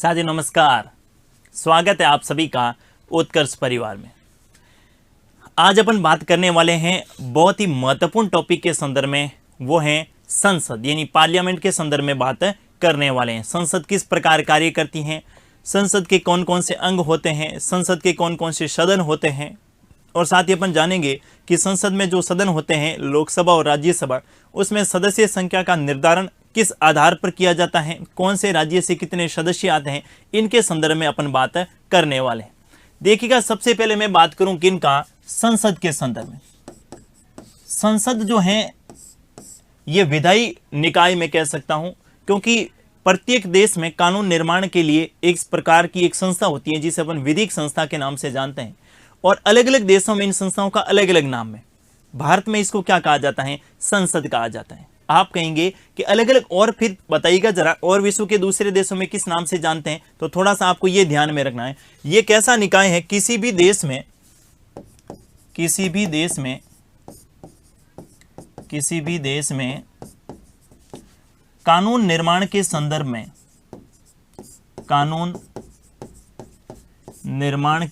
साथियों नमस्कार, स्वागत है आप सभी का उत्कर्ष परिवार में। आज अपन बात करने वाले हैं बहुत ही महत्वपूर्ण टॉपिक के संदर्भ में, वो है संसद यानी पार्लियामेंट के संदर्भ में बात करने वाले हैं। संसद किस प्रकार कार्य करती हैं, संसद के कौन कौन से अंग होते हैं, संसद के कौन कौन से सदन होते हैं, और साथ ही अपन जानेंगे कि संसद में जो सदन होते हैं लोकसभा और राज्यसभा, उसमें सदस्य संख्या का निर्धारण किस आधार पर किया जाता है, कौन से राज्य से कितने सदस्य आते हैं, इनके संदर्भ में अपन बात करने वाले हैं। देखिएगा, सबसे पहले मैं बात करूं किनका, संसद के संदर्भ में। संसद जो है ये विधायी निकाय में कह सकता हूं, क्योंकि प्रत्येक देश में कानून निर्माण के लिए एक प्रकार की एक संस्था होती है जिसे अपन विधिक संस्था के नाम से जानते हैं, और अलग अलग देशों में इन संस्थाओं का अलग अलग नाम है। भारत में इसको क्या कहा जाता है, संसद कहा जाता है। आप कहेंगे कि अलग अलग, और फिर बताइएगा जरा, और विश्व के दूसरे देशों में किस नाम से जानते हैं, तो थोड़ा सा आपको ये ध्यान में रखना है। ये कैसा निकाय है, किसी भी देश में कानून निर्माण के संदर्भ में, कानून निर्माण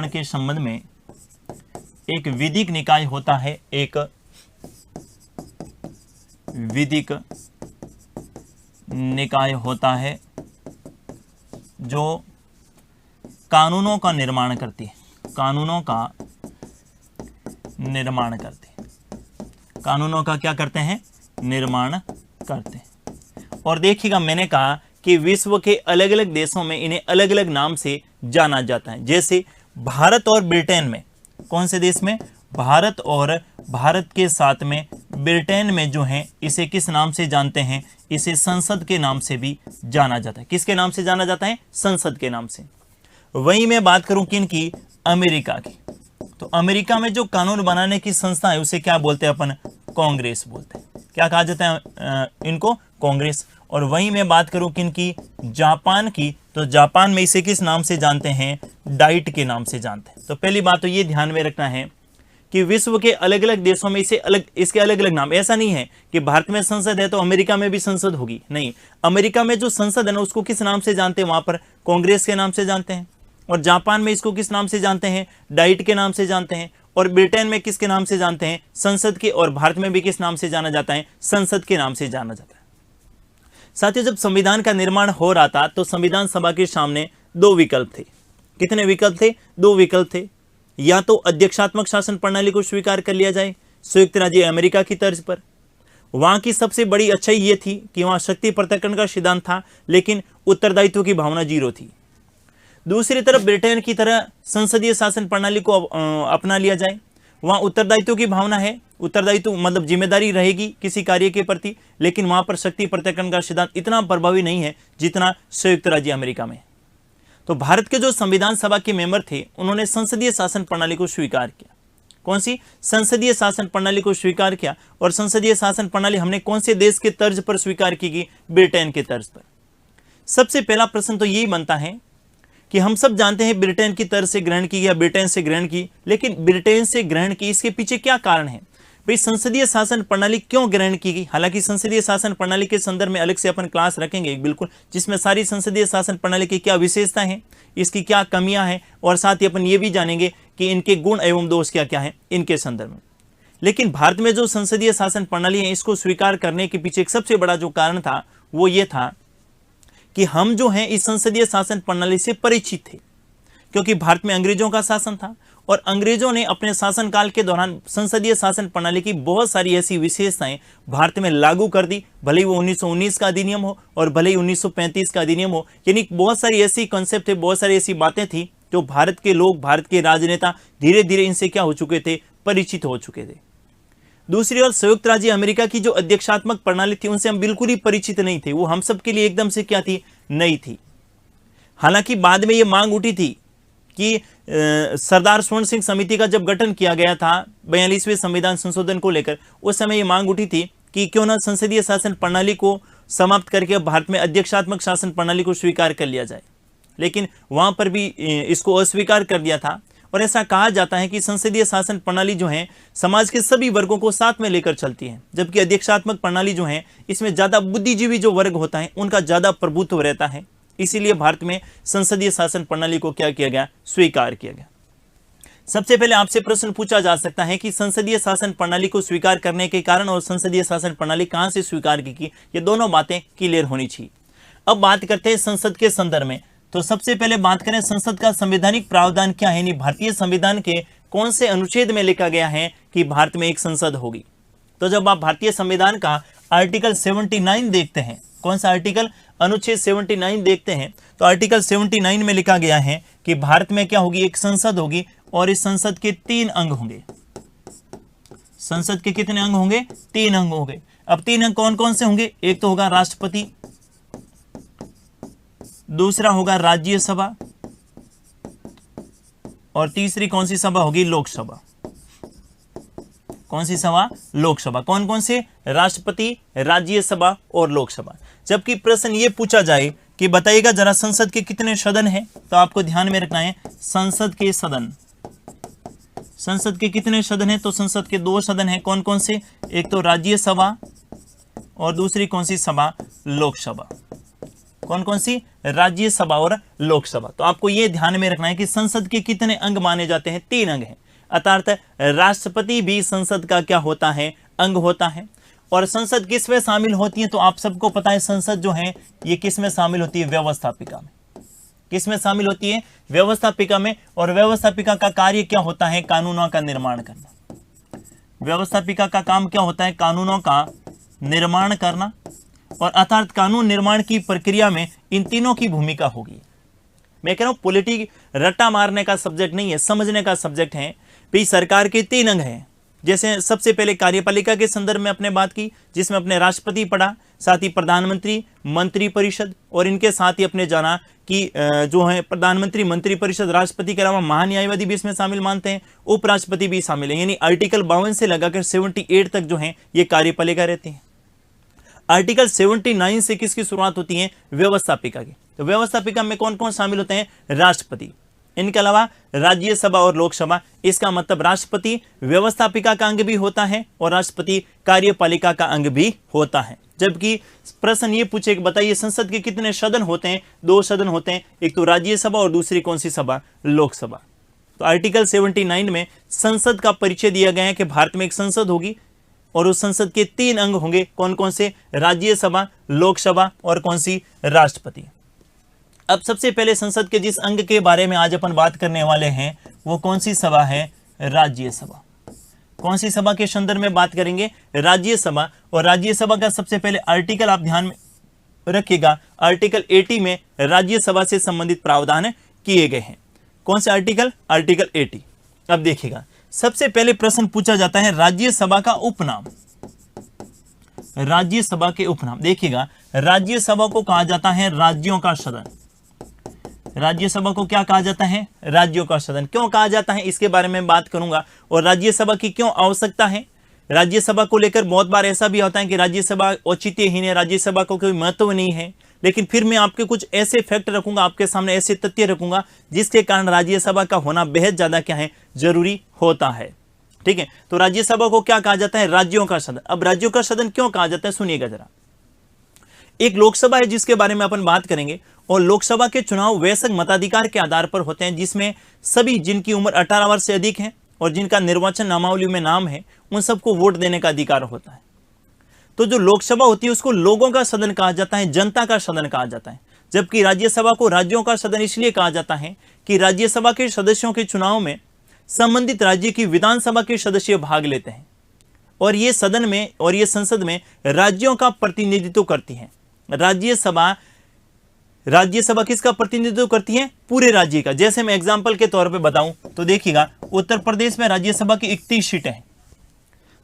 के संबंध में एक विधिक निकाय होता है, एक विधिक निकाय होता है जो कानूनों का निर्माण करती है, कानूनों का क्या करते हैं, निर्माण करते हैं। और देखिएगा, मैंने कहा कि विश्व के अलग अलग देशों में इन्हें अलग अलग नाम से जाना जाता है। जैसे भारत और ब्रिटेन में, कौन से देश में, भारत और भारत के साथ में ब्रिटेन में जो है, इसे किस नाम से जानते हैं, इसे संसद के नाम से भी जाना जाता है। किसके नाम से जाना जाता है, संसद के नाम से। वहीं मैं बात करूं किनकी, अमेरिका की, तो अमेरिका में जो कानून बनाने की संस्था है उसे क्या बोलते हैं अपन, कांग्रेस बोलते हैं। क्या कहा जाता है इनको, कांग्रेस। और वहीं मैं बात करूं किनकी, जापान की, तो जापान में इसे किस नाम से जानते हैं, डाइट के नाम से जानते हैं। तो पहली बात तो ये ध्यान में रखना है कि विश्व के अलग अलग देशों में इसके अलग अलग नाम। ऐसा नहीं है कि भारत में संसद है तो अमेरिका में भी संसद होगी, नहीं। अमेरिका में जो संसद है ना, उसको किस नाम से जानते हैं, वहां पर कांग्रेस के नाम से जानते हैं। और जापान में इसको किस नाम से जानते हैं, डाइट के नाम से जानते हैं। और ब्रिटेन में किसके नाम से जानते हैं, संसद के। और भारत में भी किस नाम से जाना जाता है, संसद के नाम से जाना जाता है। साथियों, जब संविधान का निर्माण हो रहा था तो संविधान सभा के सामने दो विकल्प थे। कितने विकल्प थे, दो विकल्प थे। या तो अध्यक्षात्मक शासन प्रणाली को स्वीकार कर लिया जाए संयुक्त राज्य अमेरिका की तर्ज पर। वहां की सबसे बड़ी अच्छाई ये थी कि वहां शक्ति पृथक्करण का सिद्धांत था, लेकिन उत्तरदायित्व की भावना जीरो थी। दूसरी तरफ ब्रिटेन की तरह संसदीय शासन प्रणाली को अपना लिया जाए। वहां उत्तरदायित्व की भावना है, उत्तरदायित्व मतलब जिम्मेदारी रहेगी किसी कार्य के प्रति, लेकिन वहां पर शक्ति पृथक्करण का सिद्धांत इतना प्रभावी नहीं है जितना संयुक्त राज्य अमेरिका में। तो भारत के जो संविधान सभा के मेंबर थे, उन्होंने संसदीय शासन प्रणाली को स्वीकार किया। कौन सी, संसदीय शासन प्रणाली को स्वीकार किया। और संसदीय शासन प्रणाली हमने कौन से देश के तर्ज पर स्वीकार की, ब्रिटेन के तर्ज पर। सबसे पहला प्रश्न तो यही बनता है कि हम सब जानते हैं ब्रिटेन की तर्ज से ग्रहण की या ब्रिटेन से ग्रहण की, लेकिन ब्रिटेन से ग्रहण की, इसके पीछे क्या कारण है भाई, संसदीय शासन प्रणाली क्यों ग्रहण की गई। हालांकि संसदीय शासन प्रणाली के संदर्भ में अलग से अपन क्लास रखेंगे बिल्कुल, जिसमें सारी संसदीय शासन प्रणाली की क्या विशेषता है, इसकी क्या कमियां हैं, और साथ ही अपन ये भी जानेंगे कि इनके गुण एवं दोष क्या क्या है इनके संदर्भ में। लेकिन भारत में जो संसदीय शासन प्रणाली है, इसको स्वीकार करने के पीछे एक सबसे बड़ा जो कारण था वो ये था कि हम जो हैं इस संसदीय शासन प्रणाली से परिचित थे, क्योंकि भारत में अंग्रेजों का शासन था और अंग्रेजों ने अपने शासनकाल के दौरान संसदीय शासन प्रणाली की बहुत सारी ऐसी विशेषताएं भारत में लागू कर दी, भले ही वो 1919 का अधिनियम हो और भले ही 1935 का अधिनियम हो। यानी बहुत सारी ऐसी कॉन्सेप्ट थे, बहुत सारी ऐसी बातें थी जो भारत के लोग, भारत के राजनेता धीरे धीरे इनसे क्या हो चुके थे, परिचित हो चुके थे। दूसरी ओर संयुक्त राज्य अमेरिका की जो अध्यक्षात्मक प्रणाली थी, उनसे हम बिल्कुल ही परिचित नहीं थे। वो हम सब के लिए एकदम से क्या थी, नई थी। हालांकि बाद में ये मांग उठी थी कि सरदार स्वर्ण सिंह समिति का जब गठन किया गया था 42वें संविधान संशोधन को लेकर, उस समय ये मांग उठी थी कि क्यों ना संसदीय शासन प्रणाली को समाप्त करके भारत में अध्यक्षात्मक शासन प्रणाली को स्वीकार कर लिया जाए। लेकिन वहां पर भी इसको अस्वीकार कर दिया था। और ऐसा कहा जाता है कि संसदीय शासन प्रणाली जो है समाज के सभी वर्गों को साथ में लेकर चलती है, जबकि अध्यक्षात्मक प्रणाली जो है इसमें ज्यादा बुद्धिजीवी जो वर्ग होता है उनका ज्यादा प्रभुत्व रहता है। इसीलिए भारत में संसदीय शासन प्रणाली को क्या किया गया, स्वीकार किया गया। सबसे पहले आपसे प्रश्न पूछा जा सकता है कि संसदीय शासन प्रणाली को स्वीकार करने के कारण और संसदीय शासन प्रणाली कहां से स्वीकार की, ये दोनों बातें क्लियर होनी चाहिए। अब बात करते हैं संसद के संदर्भ में। तो सबसे पहले बात करें संसद का संवैधानिक प्रावधान क्या है, यानी भारतीय संविधान के कौन से अनुच्छेद में लिखा गया है कि भारत में एक संसद होगी। तो जब आप भारतीय संविधान का आर्टिकल 79 देखते हैं, कौन सा आर्टिकल, अनुच्छेद 79 देखते हैं, तो आर्टिकल 79 में लिखा गया है कि भारत में क्या होगी, एक संसद होगी और इस संसद के 3 अंग होंगे। संसद के कितने अंग होंगे, 3 अंग होंगे। अब 3 अंग कौन कौन से होंगे, एक तो होगा राष्ट्रपति, दूसरा होगा राज्यसभा और तीसरी कौन सी सभा होगी, लोकसभा। कौन सी सभा, लोकसभा। कौन कौन से, राष्ट्रपति, राज्यसभा और लोकसभा। जबकि प्रश्न ये पूछा जाए कि बताइएगा जरा संसद के कितने सदन हैं, तो आपको ध्यान में रखना है संसद के सदन। संसद के कितने सदन हैं, तो संसद के 2 सदन हैं। कौन कौन से, एक तो राज्यसभा और दूसरी कौन सी सभा, लोकसभा। कौन कौन सी, राज्यसभा और लोकसभा। तो आपको यह ध्यान में रखना है कि संसद के कितने अंग माने जाते हैं, 3 अंग हैं। अर्थात राष्ट्रपति भी संसद का क्या होता है, अंग होता है। और संसद किस में शामिल होती है, तो आप सबको पता है संसद जो है ये किस में शामिल होती है, व्यवस्थापिका में। किस में शामिल होती है, व्यवस्थापिका में। और व्यवस्थापिका का कार्य क्या होता है, कानूनों का निर्माण करना। व्यवस्थापिका का काम क्या होता है, कानूनों का निर्माण करना। और अर्थात कानून निर्माण की प्रक्रिया में इन तीनों की भूमिका होगी। मैं कह रहा हूं पॉलिटिक रट्टा मारने का सब्जेक्ट नहीं है, समझने का सब्जेक्ट है। भाई सरकार के 3 अंग हैं। जैसे सबसे पहले कार्यपालिका के संदर्भ में अपने बात की, जिसमें अपने राष्ट्रपति पढ़ा, साथ ही प्रधानमंत्री, मंत्रिपरिषद, और इनके साथ ही अपने जाना कि जो है प्रधानमंत्री, मंत्रिपरिषद, राष्ट्रपति के अलावा महान्यायवादी भी इसमें शामिल मानते हैं, उपराष्ट्रपति भी शामिल है। यानी आर्टिकल 52 से लगाकर 78 तक जो है ये कार्यपालिका रहती है। आर्टिकल 79 से किसकी शुरुआत होती है, व्यवस्थापिका की। तो व्यवस्थापिका में कौन कौन शामिल होते हैं, राष्ट्रपति, इनके अलावा राज्यसभा और लोकसभा। इसका मतलब राष्ट्रपति व्यवस्थापिका का अंग भी होता है और राष्ट्रपति कार्यपालिका का अंग भी होता है। जबकि प्रश्न ये पूछे कि बताइए संसद के कितने सदन होते हैं, 2 सदन होते हैं, एक तो राज्यसभा और दूसरी कौन सी सभा, लोकसभा। तो आर्टिकल 79 में संसद का परिचय दिया गया है कि भारत में एक संसद होगी और उस संसद के 3 अंग होंगे। कौन कौन से, राज्यसभा, लोकसभा और कौन सी, राष्ट्रपति। अब सबसे पहले संसद के जिस अंग के बारे में आज अपन बात करने वाले हैं वो कौन सी सभा है, राज्यसभा। कौन सी सभा के संदर्भ में बात करेंगे, राज्यसभा। और राज्यसभा का सबसे पहले आर्टिकल आप ध्यान में रखिएगा, आर्टिकल 80 में राज्यसभा से संबंधित प्रावधान किए गए हैं। कौन से आर्टिकल, आर्टिकल 80। अब देखिएगा सबसे पहले प्रश्न पूछा जाता है राज्यसभा का उपनाम। राज्यसभा के उपनाम देखिएगा, राज्यसभा को कहा जाता है राज्यों का सदन। राज्यसभा को क्या कहा जाता है, राज्यों का सदन। क्यों कहा जाता है इसके बारे में बात करूंगा, और राज्यसभा की क्यों आवश्यकता है। राज्यसभा को लेकर बहुत बार ऐसा भी होता है कि राज्यसभा औचित्यहीन है, राज्यसभा को कोई महत्व नहीं है। लेकिन फिर मैं आपके कुछ ऐसे फैक्ट रखूंगा, आपके सामने ऐसे तथ्य रखूंगा जिसके कारण राज्यसभा का होना बेहद ज्यादा क्या है, जरूरी होता है। ठीक है, तो राज्यसभा को क्या कहा जाता है, राज्यों का सदन। अब राज्यों का सदन क्यों कहा जाता है, सुनिएगा जरा। एक लोकसभा है जिसके बारे में अपन बात करेंगे, और लोकसभा के चुनाव वयस्क मताधिकार के आधार पर होते हैं, जिसमें सभी जिनकी उम्र 18 वर्ष से अधिक है और जिनका निर्वाचन नामावली में नाम है उन सबको वोट देने का अधिकार होता है। तो जो लोकसभा होती है उसको लोगों का सदन कहा जाता है, जनता का सदन कहा जाता है। जबकि राज्यसभा को राज्यों का सदन इसलिए कहा जाता है कि राज्यसभा के सदस्यों के चुनाव में संबंधित राज्य की विधानसभा के सदस्य भाग लेते हैं और ये सदन में और ये संसद में राज्यों का प्रतिनिधित्व करती है। राज्यसभा किसका प्रतिनिधित्व करती है, पूरे राज्य का। जैसे मैं एग्जांपल के तौर पे बताऊं तो देखिएगा, उत्तर प्रदेश में राज्यसभा की 31 सीटें हैं।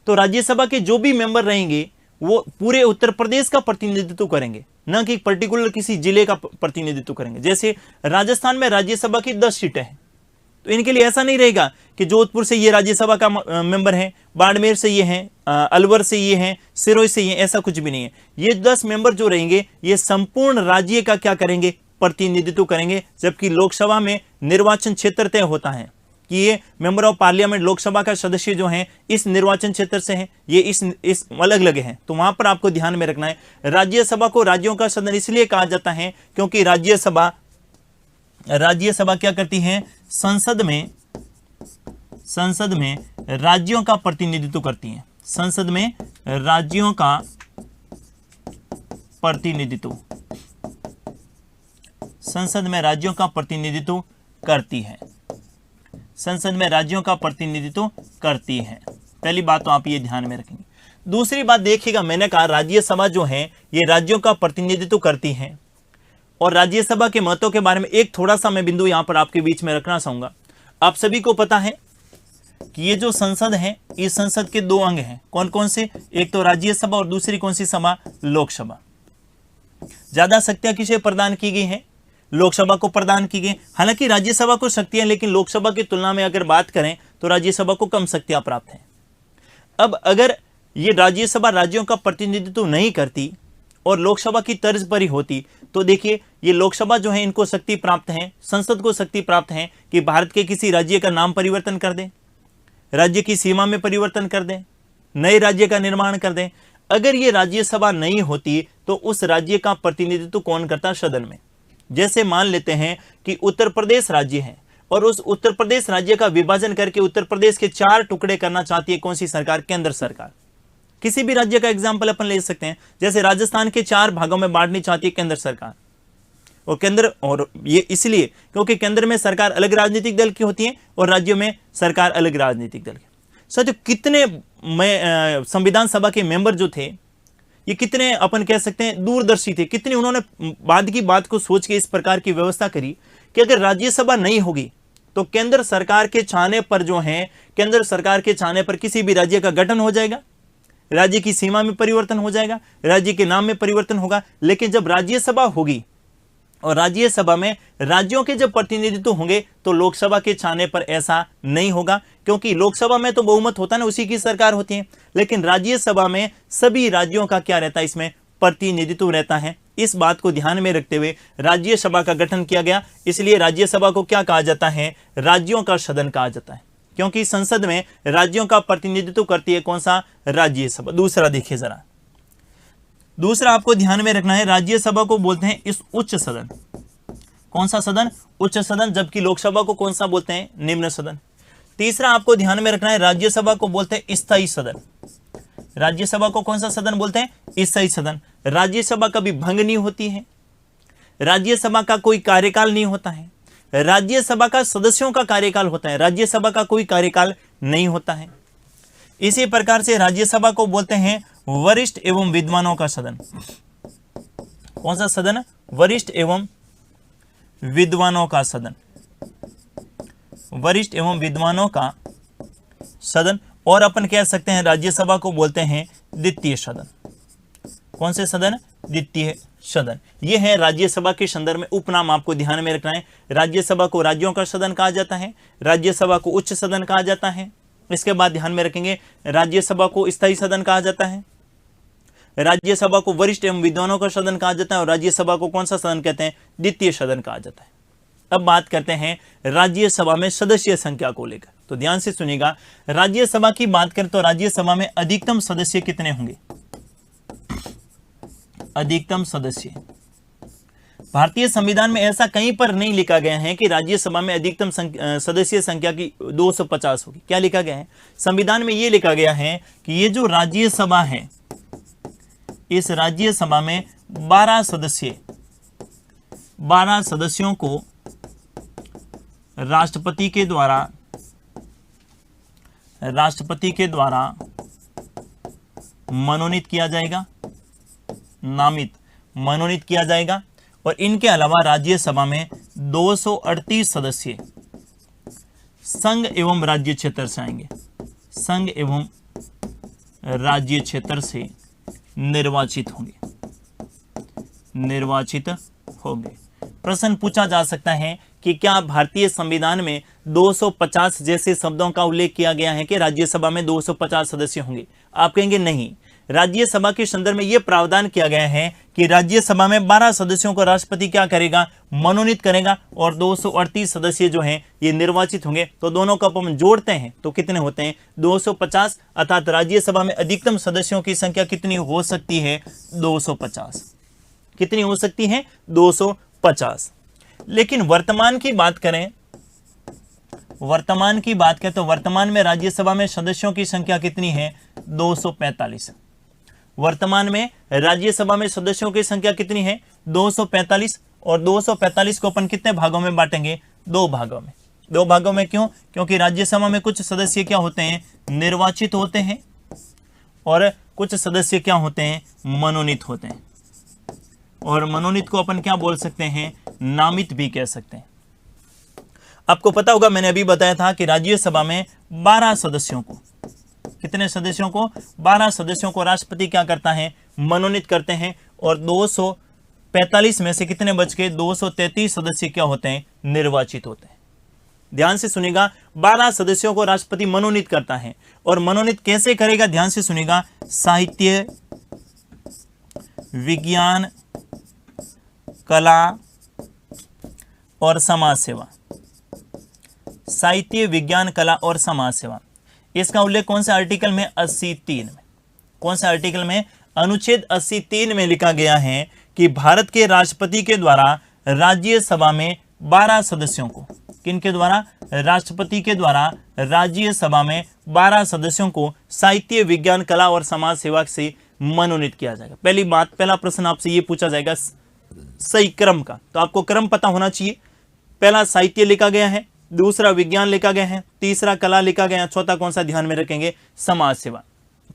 तो राज्यसभा के जो भी मेंबर रहेंगे वो पूरे उत्तर प्रदेश का प्रतिनिधित्व करेंगे, न कि पर्टिकुलर किसी जिले का प्रतिनिधित्व करेंगे। जैसे राजस्थान में राज्यसभा की 10 सीटें हैं, तो इनके लिए ऐसा नहीं रहेगा कि जोधपुर से ये राज्यसभा का मेंबर है, बाड़मेर से ये हैं, अलवर से ये हैं, सिरोही से ये, ऐसा कुछ भी नहीं है। ये 10 मेंबर जो रहेंगे ये संपूर्ण राज्य का क्या करेंगे, प्रतिनिधित्व करेंगे। जबकि लोकसभा में निर्वाचन क्षेत्र तय होता है, कि ये मेंबर ऑफ पार्लियामेंट लोकसभा का सदस्य जो हैं इस निर्वाचन क्षेत्र से हैं, ये इस अलग अलग हैं, तो वहां पर आपको ध्यान में रखना है। राज्यसभा को राज्यों का सदन इसलिए कहा जाता है क्योंकि राज्यसभा क्या करती है, संसद में राज्यों का प्रतिनिधित्व करती है। संसद में राज्यों का प्रतिनिधित्व, संसद में राज्यों का प्रतिनिधित्व करती है। संसद में राज्यों का प्रतिनिधित्व करती है। पहली बात तो आप ये ध्यान में रखेंगे। दूसरी बात देखिएगा, मैंने कहा राज्यसभा जो है ये राज्यों का प्रतिनिधित्व करती है। और राज्यसभा के महत्व के बारे में एक थोड़ा सा मैं बिंदु यहां पर आपके बीच में रखना चाहूंगा। आप सभी को पता है कि ये जो संसद है, इस संसद के दो अंग हैं। कौन कौन से? एक तो राज्यसभा और दूसरी कौन सी सभा? लोकसभा। ज्यादा शक्तियां किसे प्रदान की गई हैं? लोकसभा को प्रदान की गई। हालांकि राज्यसभा को शक्तियां, लेकिन लोकसभा की तुलना में अगर बात करें तो राज्यसभा को कम शक्तियां प्राप्त हैं। अब अगर ये राज्यसभा राज्यों का प्रतिनिधित्व नहीं करती और लोकसभा की तर्ज पर ही होती तो देखिए ये लोकसभा जो है इनको शक्ति प्राप्त है, संसद को शक्ति प्राप्त है कि भारत के किसी राज्य का नाम परिवर्तन कर दें, राज्य की सीमा में परिवर्तन कर दें, नए राज्य का निर्माण कर दें। अगर ये राज्यसभा नहीं होती तो उस राज्य का प्रतिनिधित्व कौन करता? सदन में। जैसे मान लेते हैं कि उत्तर प्रदेश राज्य है और उस उत्तर प्रदेश राज्य का विभाजन करके उत्तर प्रदेश के 4 टुकड़े करना चाहती है कौन सी सरकार? केंद्र सरकार। किसी भी राज्य का एग्जाम्पल अपन ले सकते हैं, जैसे राजस्थान के 4 भागों में बांटनी चाहती है केंद्र सरकार। और ये इसलिए क्योंकि केंद्र में सरकार अलग राजनीतिक दल की होती है और राज्यों में सरकार अलग राजनीतिक दल की। साथियों कितने संविधान सभा के मेंबर जो थे ये कितने अपन कह सकते हैं दूरदर्शी थे, कितने उन्होंने बाद की बात को सोच के इस प्रकार की व्यवस्था करी कि अगर राज्यसभा नहीं होगी तो केंद्र सरकार के चाहने पर जो है, केंद्र सरकार के चाहने पर किसी भी राज्य का गठन हो जाएगा, राज्य की सीमा में परिवर्तन हो जाएगा, राज्य के नाम में परिवर्तन होगा। लेकिन जब राज्यसभा होगी और राज्यसभा में राज्यों के जब प्रतिनिधित्व होंगे तो लोकसभा के चाहने पर ऐसा नहीं होगा, क्योंकि लोकसभा में तो बहुमत होता है ना, उसी की सरकार होती है, लेकिन राज्यसभा में सभी राज्यों का क्या रहता है? इसमें प्रतिनिधित्व रहता है। इस बात को ध्यान में रखते हुए राज्यसभा का गठन किया गया। इसलिए राज्यसभा को क्या कहा जाता है? राज्यों का सदन कहा जाता है, क्योंकि संसद में राज्यों का प्रतिनिधित्व करती है कौन सा? राज्यसभा। दूसरा देखिए जरा, दूसरा आपको ध्यान में रखना है, राज्यसभा को बोलते हैं इस उच्च सदन। कौन सा सदन? उच्च सदन। जबकि लोकसभा को कौन सा बोलते हैं? निम्न सदन। तीसरा आपको ध्यान में रखना है, राज्यसभा को बोलते हैं स्थायी सदन। राज्यसभा को कौन सा सदन बोलते हैं? स्थायी सदन। राज्यसभा कभी भंग नहीं होती है, राज्यसभा का कोई कार्यकाल नहीं होता है, राज्यसभा का सदस्यों का कार्यकाल होता है, राज्यसभा का कोई कार्यकाल नहीं होता है। इसी प्रकार से राज्यसभा को बोलते हैं वरिष्ठ एवं विद्वानों का सदन। कौन सा सदन? वरिष्ठ एवं विद्वानों का सदन। वरिष्ठ एवं विद्वानों का सदन। और अपन कह सकते हैं राज्यसभा को बोलते हैं द्वितीय सदन। कौन से सदन? द्वितीय सदन। ये है राज्यसभा के संदर्भ में उपनाम, आपको ध्यान में रखना है। राज्यसभा को राज्यों का सदन कहा जाता है, राज्यसभा को उच्च सदन कहा जाता है। इसके बाद ध्यान में रखेंगे राज्यसभा को स्थायी सदन कहा जाता है, राज्यसभा को वरिष्ठ एवं विद्वानों का सदन कहा जाता है, और राज्यसभा को कौन सा सदन कहते हैं? द्वितीय सदन कहा जाता है। अब बात करते हैं राज्यसभा में सदस्य संख्या को लेकर, तो ध्यान से सुनिएगा। राज्यसभा की बात करें तो राज्यसभा में अधिकतम सदस्य कितने होंगे? अधिकतम सदस्य भारतीय संविधान में ऐसा कहीं पर नहीं लिखा गया है कि राज्यसभा में अधिकतम सदस्य संख्या की 250 होगी। क्या लिखा गया है? संविधान में यह लिखा गया है कि ये जो राज्यसभा है, इस राज्यसभा में 12 सदस्यों को राष्ट्रपति के द्वारा मनोनीत किया जाएगा, मनोनीत किया जाएगा। और इनके अलावा राज्यसभा में 238 सदस्य संघ एवं राज्य क्षेत्र से आएंगे, संघ एवं राज्य क्षेत्र से निर्वाचित होंगे। प्रश्न पूछा जा सकता है कि क्या भारतीय संविधान में 250 जैसे शब्दों का उल्लेख किया गया है कि राज्यसभा में 250 सदस्य होंगे? आप कहेंगे नहीं, राज्यसभा के संदर्भ में यह प्रावधान किया गया है कि राज्यसभा में 12 सदस्यों को राष्ट्रपति क्या करेगा, मनोनीत करेगा, और 238 सदस्य जो हैं ये निर्वाचित होंगे। तो दोनों को हम जोड़ते हैं तो कितने होते हैं, 250। अर्थात राज्यसभा में अधिकतम सदस्यों की संख्या कितनी हो सकती है, 250। कितनी हो सकती है, 250। लेकिन वर्तमान की बात करें तो वर्तमान में राज्यसभा में सदस्यों की संख्या कितनी है, 245। वर्तमान में राज्यसभा में सदस्यों की संख्या कितनी है, 245। और 245 को अपन कितने भागों में बांटेंगे, 2 भागों में। 2 भागों में क्यों, क्योंकि राज्यसभा में कुछ सदस्य क्या होते हैं, निर्वाचित होते हैं, और कुछ सदस्य क्या होते हैं, मनोनीत होते हैं। और मनोनीत को अपन क्या बोल सकते हैं, नामित भी कह सकते हैं। आपको पता होगा, मैंने अभी बताया था कि राज्यसभा में 12 सदस्यों को, कितने सदस्यों को, 12 सदस्यों को राष्ट्रपति क्या करता है, मनोनीत करते हैं। और 245 में से कितने बच के, 233 सदस्य क्या होते हैं, निर्वाचित होते हैं। ध्यान से सुनिएगा, 12 सदस्यों को राष्ट्रपति मनोनीत करता है। और मनोनीत कैसे करेगा, ध्यान से सुनिएगा, साहित्य, विज्ञान, कला और समाज सेवा। साहित्य, विज्ञान, कला और समाज सेवा, इसका उल्लेख कौन से आर्टिकल में, 83 में। कौन से आर्टिकल में, अनुच्छेद 83 में लिखा गया है कि भारत के राष्ट्रपति के द्वारा राज्यसभा में 12 सदस्यों को, किनके द्वारा, राष्ट्रपति के द्वारा राज्यसभा में 12 सदस्यों को साहित्य, विज्ञान, कला और समाज सेवा से मनोनीत किया जाएगा। पहली बात, पहला प्रश्न आपसे ये पूछा जाएगा सही क्रम का, तो आपको क्रम पता होना चाहिए। पहला साहित्य लिखा गया है, दूसरा विज्ञान लिखा गया है, तीसरा कला लिखा गया है, चौथा कौन सा ध्यान में रखेंगे, समाज सेवा,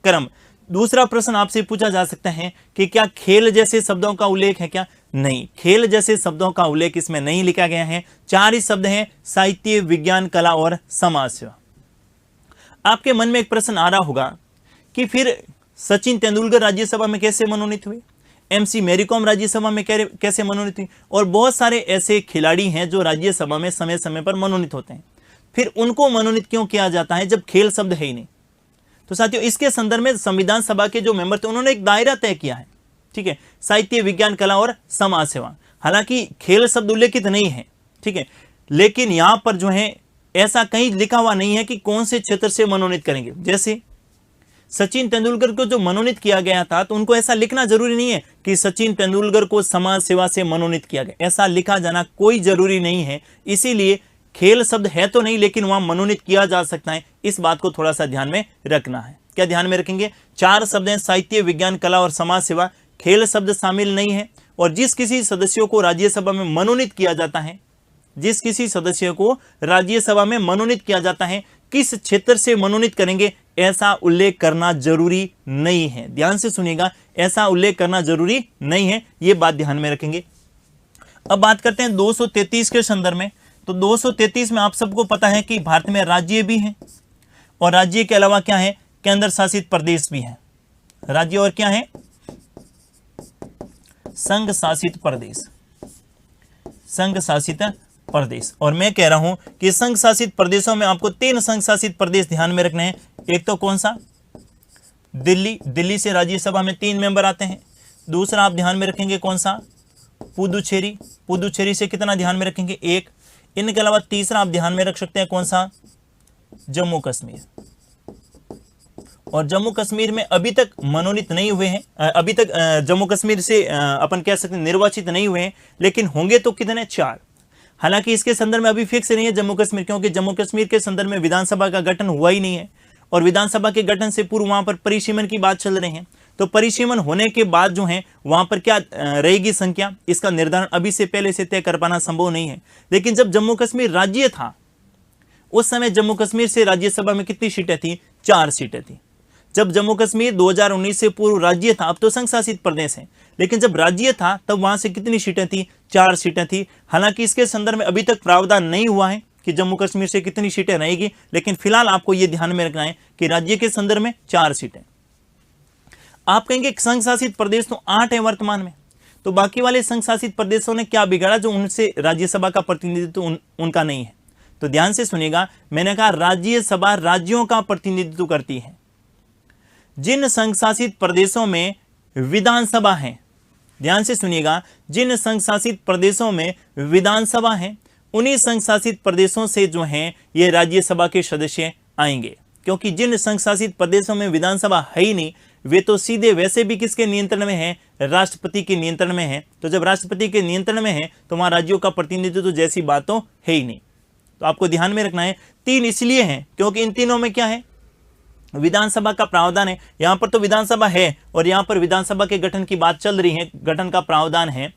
क्रम। दूसरा प्रश्न आपसे पूछा जा सकता है कि क्या खेल जैसे शब्दों का उल्लेख है क्या, नहीं, खेल जैसे शब्दों का उल्लेख इसमें नहीं लिखा गया है। 4 ही शब्द हैं, साहित्य, विज्ञान, कला और समाज सेवा। आपके मन में एक प्रश्न आ रहा होगा कि फिर सचिन तेंदुलकर राज्यसभा में कैसे मनोनीत हुए, MC मैरी कॉम राज्यसभा में कैसे मनोनीत हुई, और बहुत सारे ऐसे खिलाड़ी हैं जो राज्यसभा में समय समय पर मनोनीत होते हैं। फिर उनको मनोनीत क्यों किया जाता है जब खेल शब्द है ही नहीं। तो साथियों, इसके संदर्भ में संविधान सभा के जो मेंबर थे उन्होंने एक दायरा तय किया है, ठीक है, साहित्य, विज्ञान, कला और समाज सेवा। हालांकि खेल शब्द उल्लेखित नहीं है, ठीक है, लेकिन यहां पर जो है ऐसा कहीं लिखा हुआ नहीं है कि कौन से क्षेत्र से मनोनीत करेंगे। जैसे सचिन तेंदुलकर को जो मनोनीत किया गया था, तो उनको ऐसा लिखना जरूरी नहीं है कि सचिन तेंदुलकर को समाज सेवा से मनोनीत किया गया, ऐसा लिखा जाना कोई जरूरी नहीं है। इसीलिए खेल शब्द है तो नहीं, लेकिन वहां मनोनीत किया जा सकता है। इस बात को थोड़ा सा ध्यान में रखना है। क्या ध्यान में रखेंगे, 4 शब्द हैं, साहित्य, विज्ञान, कला और समाज सेवा, खेल शब्द शामिल नहीं है। और जिस किसी सदस्यों को राज्यसभा में मनोनीत किया जाता है, जिस किसी सदस्य को राज्यसभा में मनोनीत किया जाता है, किस क्षेत्र से मनोनीत करेंगे ऐसा उल्लेख करना जरूरी नहीं है। ध्यान से सुनिएगा, ऐसा उल्लेख करना जरूरी नहीं है, यह बात ध्यान में रखेंगे। अब बात करते हैं 233 के संदर्भ में। तो 233 में आप सबको पता है कि भारत में राज्य भी हैं, और राज्य के अलावा क्या है, केंद्र शासित प्रदेश भी हैं। राज्य और क्या है, संघ शासित प्रदेश, संघ शासित प्रदेश। और मैं कह रहा हूं कि संघ शासित प्रदेशों में आपको 3 संघ शासित प्रदेश ध्यान में रखने हैं। एक तो कौन सा, दिल्ली, दिल्ली से राज्यसभा में 3 मेंबर आते हैं। दूसरा आप ध्यान में रखेंगे कौन सा, पुदुचेरी, पुदुचेरी से कितना ध्यान में रखेंगे, 1। इनके अलावा तीसरा आप ध्यान में रख सकते हैं कौन सा, जम्मू कश्मीर। और जम्मू कश्मीर में अभी तक मनोनीत नहीं हुए हैं, अभी तक जम्मू कश्मीर से अपन कह सकते हैं निर्वाचित नहीं हुए हैं, लेकिन होंगे तो कितने, 4। हालांकि इसके संदर्भ में अभी फिक्स नहीं है जम्मू कश्मीर, क्योंकि जम्मू कश्मीर के संदर्भ में विधानसभा का गठन हुआ ही नहीं है, और विधानसभा के गठन से पूर्व वहां पर परिसीमन की बात चल रही है। तो परिसीमन होने के बाद जो है वहां पर क्या रहेगी संख्या, इसका निर्धारण अभी से पहले से तय कर पाना संभव नहीं है। लेकिन जब जम्मू कश्मीर राज्य था, उस समय जम्मू कश्मीर से राज्यसभा में कितनी सीटें थी, 4 सीटें थी। जब जम्मू कश्मीर 2019 से पूर्व राज्य था, अब तो संघ शासित प्रदेश है, लेकिन जब राज्य था तब वहां से कितनी सीटें थी, 4 सीटें थी। हालांकि इसके संदर्भ में अभी तक प्रावधान नहीं हुआ है कि जम्मू कश्मीर से कितनी सीटें रहेगी, लेकिन फिलहाल आपको यह ध्यान में रखना है कि राज्य के संदर्भ में 4 सीटें। आप कहेंगे संघ शासित प्रदेश तो 8 है वर्तमान में, तो बाकी वाले संघ शासित प्रदेशों ने क्या बिगाड़ा जो उनसे राज्यसभा का प्रतिनिधित्व उनका नहीं है। तो ध्यान से सुनिएगा, मैंने कहा राज्यसभा राज्यों का प्रतिनिधित्व करती है, जिन संघ शासित प्रदेशों में विधानसभा है, ध्यान से सुनिएगा, जिन संघ शासित प्रदेशों में विधानसभा है उन्हीं संघ शासित प्रदेशों से जो हैं ये राज्यसभा के सदस्य आएंगे, क्योंकि जिन संघ शासित प्रदेशों में विधानसभा है ही नहीं वे तो सीधे वैसे भी किसके नियंत्रण में है, राष्ट्रपति के नियंत्रण में है। तो जब राष्ट्रपति के नियंत्रण में है तो वहां राज्यों का प्रतिनिधित्व तो जैसी बात तो है ही नहीं। तो आपको ध्यान में रखना है, 3 इसलिए हैं क्योंकि इन तीनों में क्या है, विधानसभा का प्रावधान है। यहां पर तो विधानसभा है और यहां पर विधानसभा के गठन की बात चल रही है, गठन का प्रावधान है।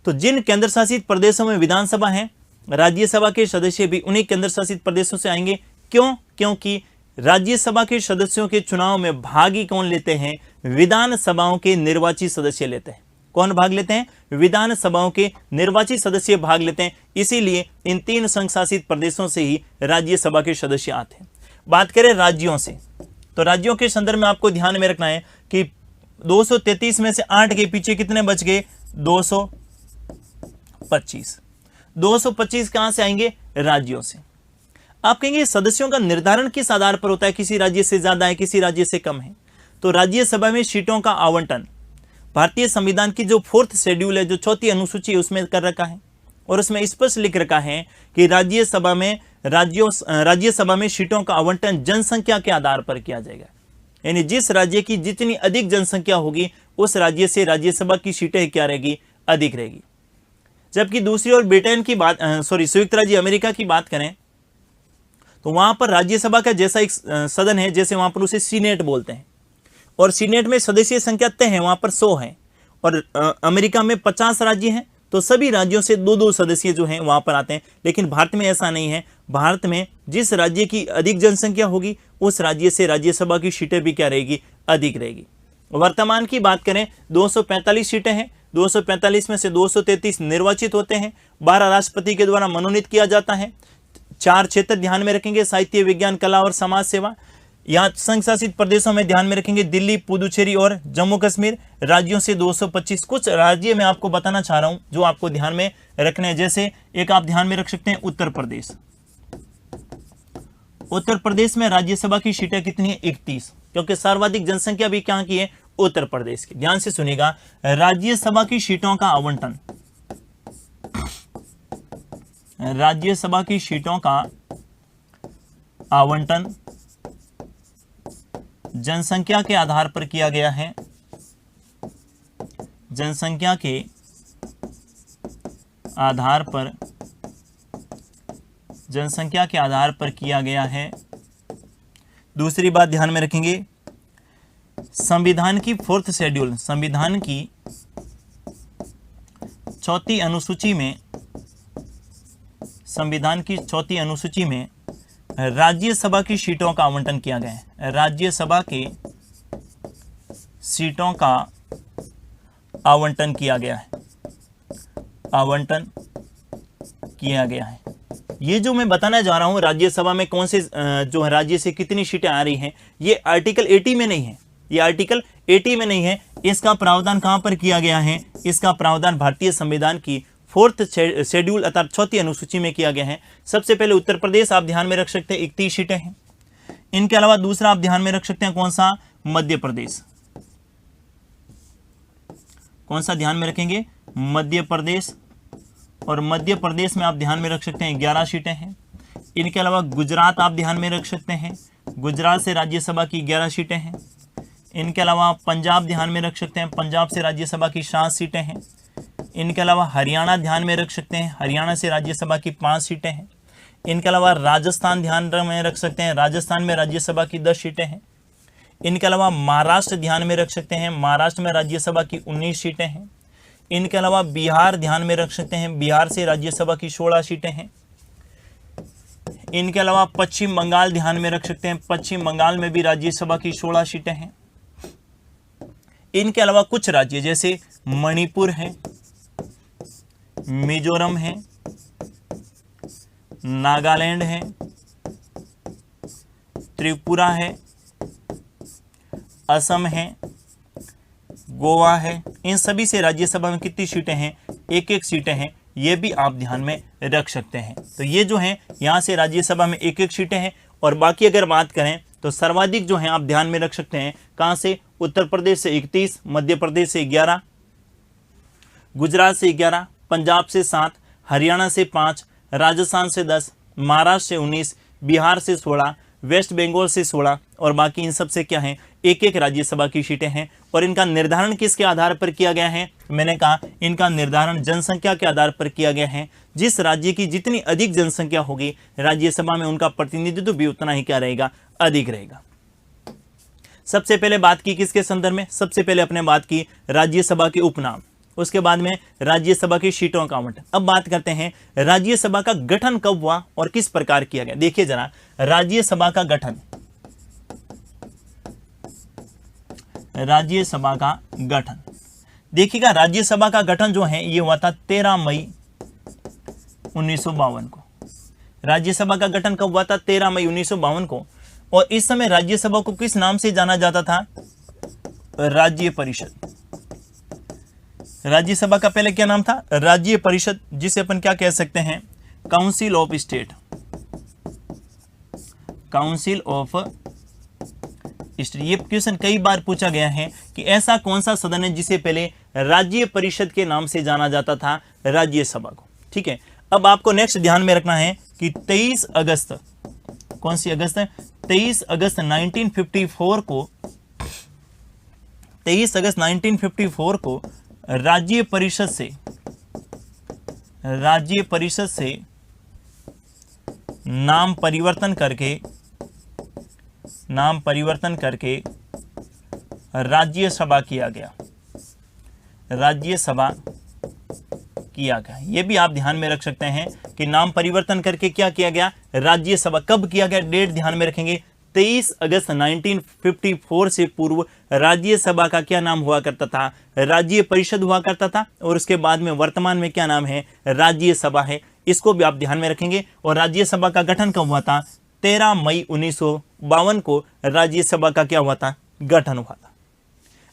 तो जिन केंद्र शासित प्रदेशों में विधानसभा है राज्यसभा के सदस्य भी उन्हीं केंद्र शासित प्रदेशों से आएंगे। क्यों? क्योंकि राज्यसभा के सदस्यों के चुनाव में भाग ही कौन लेते हैं, विधानसभाओं के निर्वाचित सदस्य लेते हैं। कौन भाग लेते हैं? विधानसभाओं के निर्वाचित सदस्य भाग लेते हैं। इसीलिए इन 3 संघ शासित प्रदेशों से ही राज्यसभा के सदस्य आते हैं। बात करें राज्यों से, तो राज्यों के संदर्भ में आपको ध्यान में रखना है कि 233 में से 8 के पीछे कितने बच गए, 225। 225 कहां से आएंगे, राज्यों से। आप कहेंगे सदस्यों का निर्धारण किस आधार पर होता है, किसी राज्य से ज्यादा है किसी राज्य से कम है। तो राज्यसभा में सीटों का आवंटन भारतीय संविधान की जो 4th शेड्यूल है, जो 4थी अनुसूची है उसमें कर रखा है और उसमें स्पष्ट लिख रखा है कि राज्यसभा में सीटों का आवंटन जनसंख्या के आधार पर किया जाएगा। यानी जिस राज्य की जितनी अधिक जनसंख्या होगी उस राज्य से राज्यसभा की सीटें क्या रहेगी, अधिक रहेगी। जबकि दूसरी ओर ब्रिटेन की बात संयुक्त राज्य अमेरिका की बात करें तो वहां पर राज्यसभा का जैसा एक सदन है, जैसे वहां पर उसे सीनेट बोलते हैं और सीनेट में सदस्य संख्या तय है, वहां पर 100 है और अमेरिका में 50 राज्य हैं तो सभी राज्यों से 2-2 सदस्य जो हैं वहां पर आते हैं। लेकिन भारत में ऐसा नहीं है, भारत में जिस राज्य की अधिक जनसंख्या होगी उस राज्य से राज्यसभा की सीटें भी क्या रहेगी, अधिक रहेगी। वर्तमान की बात करें 245 सीटें हैं, 245 में से 233 निर्वाचित होते हैं, 12 राष्ट्रपति के द्वारा मनोनीत किया जाता है। 4 क्षेत्र ध्यान में रखेंगे, साहित्य, विज्ञान, कला और समाज सेवा। यहाँ संघ शासित प्रदेशों में ध्यान में रखेंगे दिल्ली, पुदुचेरी और जम्मू कश्मीर। राज्यों से 225। कुछ राज्य मैं आपको बताना चाह रहा हूं जो आपको ध्यान में रखने हैं। जैसे एक आप ध्यान में रख सकते हैं उत्तर प्रदेश। उत्तर प्रदेश में राज्यसभा की सीटें कितनी है, 31, क्योंकि सर्वाधिक जनसंख्या भी कहां की है, उत्तर प्रदेश की। ध्यान से सुनिएगा, राज्यसभा की सीटों का आवंटन, राज्यसभा की सीटों का आवंटन जनसंख्या के आधार पर किया गया है। जनसंख्या के आधार पर किया गया है। दूसरी बात ध्यान में रखेंगे, संविधान की 4th शेड्यूल, संविधान की 4थी अनुसूची में, संविधान की 4थी अनुसूची में राज्यसभा की सीटों का आवंटन किया गया है। राज्यसभा के सीटों का आवंटन किया गया है, आवंटन किया गया है। ये जो मैं बताना जा रहा हूं राज्यसभा में कौन से जो राज्य से कितनी सीटें आ रही हैं, ये आर्टिकल 80 में नहीं है, ये आर्टिकल 80 में नहीं है। इसका प्रावधान कहां पर किया गया है, इसका प्रावधान भारतीय संविधान की 4th शेड्यूल अर्थात 4थी अनुसूची में किया गया है। सबसे पहले उत्तर प्रदेश आप ध्यान में रख सकते हैं, 31 सीटें हैं। इनके अलावा दूसरा आप ध्यान में रख सकते हैं कौन सा, मध्य प्रदेश। कौन सा ध्यान में रखेंगे, मध्य प्रदेश। और मध्य प्रदेश में आप ध्यान में रख सकते हैं 11 सीटें हैं। इनके अलावा गुजरात आप ध्यान में रख सकते हैं, गुजरात से राज्यसभा की 11 सीटें हैं। इनके अलावा पंजाब ध्यान में रख सकते हैं, पंजाब से राज्यसभा की 7 सीटें हैं। इनके अलावा हरियाणा ध्यान में रख सकते हैं, हरियाणा से राज्यसभा की 5 सीटें हैं। इनके अलावा राजस्थान ध्यान में रख सकते हैं, राजस्थान में राज्यसभा की 10 सीटें हैं। इनके अलावा महाराष्ट्र ध्यान में रख सकते हैं, महाराष्ट्र में राज्यसभा की 19 सीटें हैं। इनके अलावा बिहार ध्यान में रख सकते हैं, बिहार से राज्यसभा की 16 सीटें हैं। इनके अलावा पश्चिम बंगाल ध्यान में रख सकते हैं, पश्चिम बंगाल में भी राज्यसभा की 16 सीटें हैं। इनके अलावा कुछ राज्य जैसे मणिपुर है, मिजोरम है, नागालैंड है, त्रिपुरा है, असम है, गोवा है, इन सभी से राज्यसभा में कितनी सीटें हैं, 1-1 सीटें हैं। ये भी आप ध्यान में रख सकते हैं। तो ये जो है यहाँ से राज्यसभा में 1-1 सीटें हैं। और बाकी अगर बात करें तो सर्वाधिक जो है आप ध्यान में रख सकते हैं कहां से, उत्तर प्रदेश से 31, मध्य प्रदेश से 11, गुजरात से 11, पंजाब से 7, हरियाणा से 5, राजस्थान से 10, महाराष्ट्र से 19, बिहार से 16, वेस्ट बंगाल से 16 और बाकी इन सब से क्या है, एक एक राज्यसभा की सीटें हैं। और इनका निर्धारण किसके आधार पर किया गया है, मैंने कहा इनका निर्धारण जनसंख्या के आधार पर किया गया है। जिस राज्य की जितनी अधिक जनसंख्या होगी राज्यसभा में उनका प्रतिनिधित्व भी उतना ही क्या रहेगा, अधिक रहेगा। सबसे पहले बात की किसके संदर्भ में, सबसे पहले अपने बात की राज्यसभा के उपनाम, उसके बाद में राज्यसभा की सीटों का आवंटन। अब बात करते हैं राज्यसभा का गठन कब हुआ और किस प्रकार किया गया। देखिए जरा, राज्यसभा का गठन, राज्यसभा का गठन देखिएगा, राज्यसभा का गठन जो है ये हुआ था 13 मई 1952 को। राज्यसभा का गठन कब हुआ था, 13 मई 1952 को। और इस समय राज्यसभा को किस नाम से जाना जाता था, राज्य परिषद। राज्यसभा का पहले क्या नाम था, राज्य परिषद, जिसे अपन क्या कह सकते हैं, council of state, council of state. ये क्वेश्चन कई बार पूछा गया है कि ऐसा कौन सा सदन है जिसे पहले राज्य परिषद के नाम से जाना जाता था, राज्यसभा को। ठीक है, अब आपको नेक्स्ट ध्यान में रखना है कि 23 अगस्त, कौन सी अगस्त है, 23 अगस्त 1954 को, 23 अगस्त 1954 को राज्य परिषद से नाम परिवर्तन करके राज्यसभा किया गया, राज्यसभा किया गया। ये भी आप ध्यान में रख सकते हैं कि नाम परिवर्तन करके क्या किया गया, राज्यसभा। कब किया गया, डेट ध्यान में रखेंगे, 23 अगस्त 1954 से पूर्व राज्यसभा का क्या नाम हुआ करता था, राज्य परिषद हुआ करता था। और उसके बाद में वर्तमान में क्या नाम है, राज्यसभा है। इसको भी आप ध्यान में रखेंगे। और राज्यसभा का गठन कब हुआ था, 13 मई 1952 को राज्यसभा का क्या हुआ था, गठन हुआ था।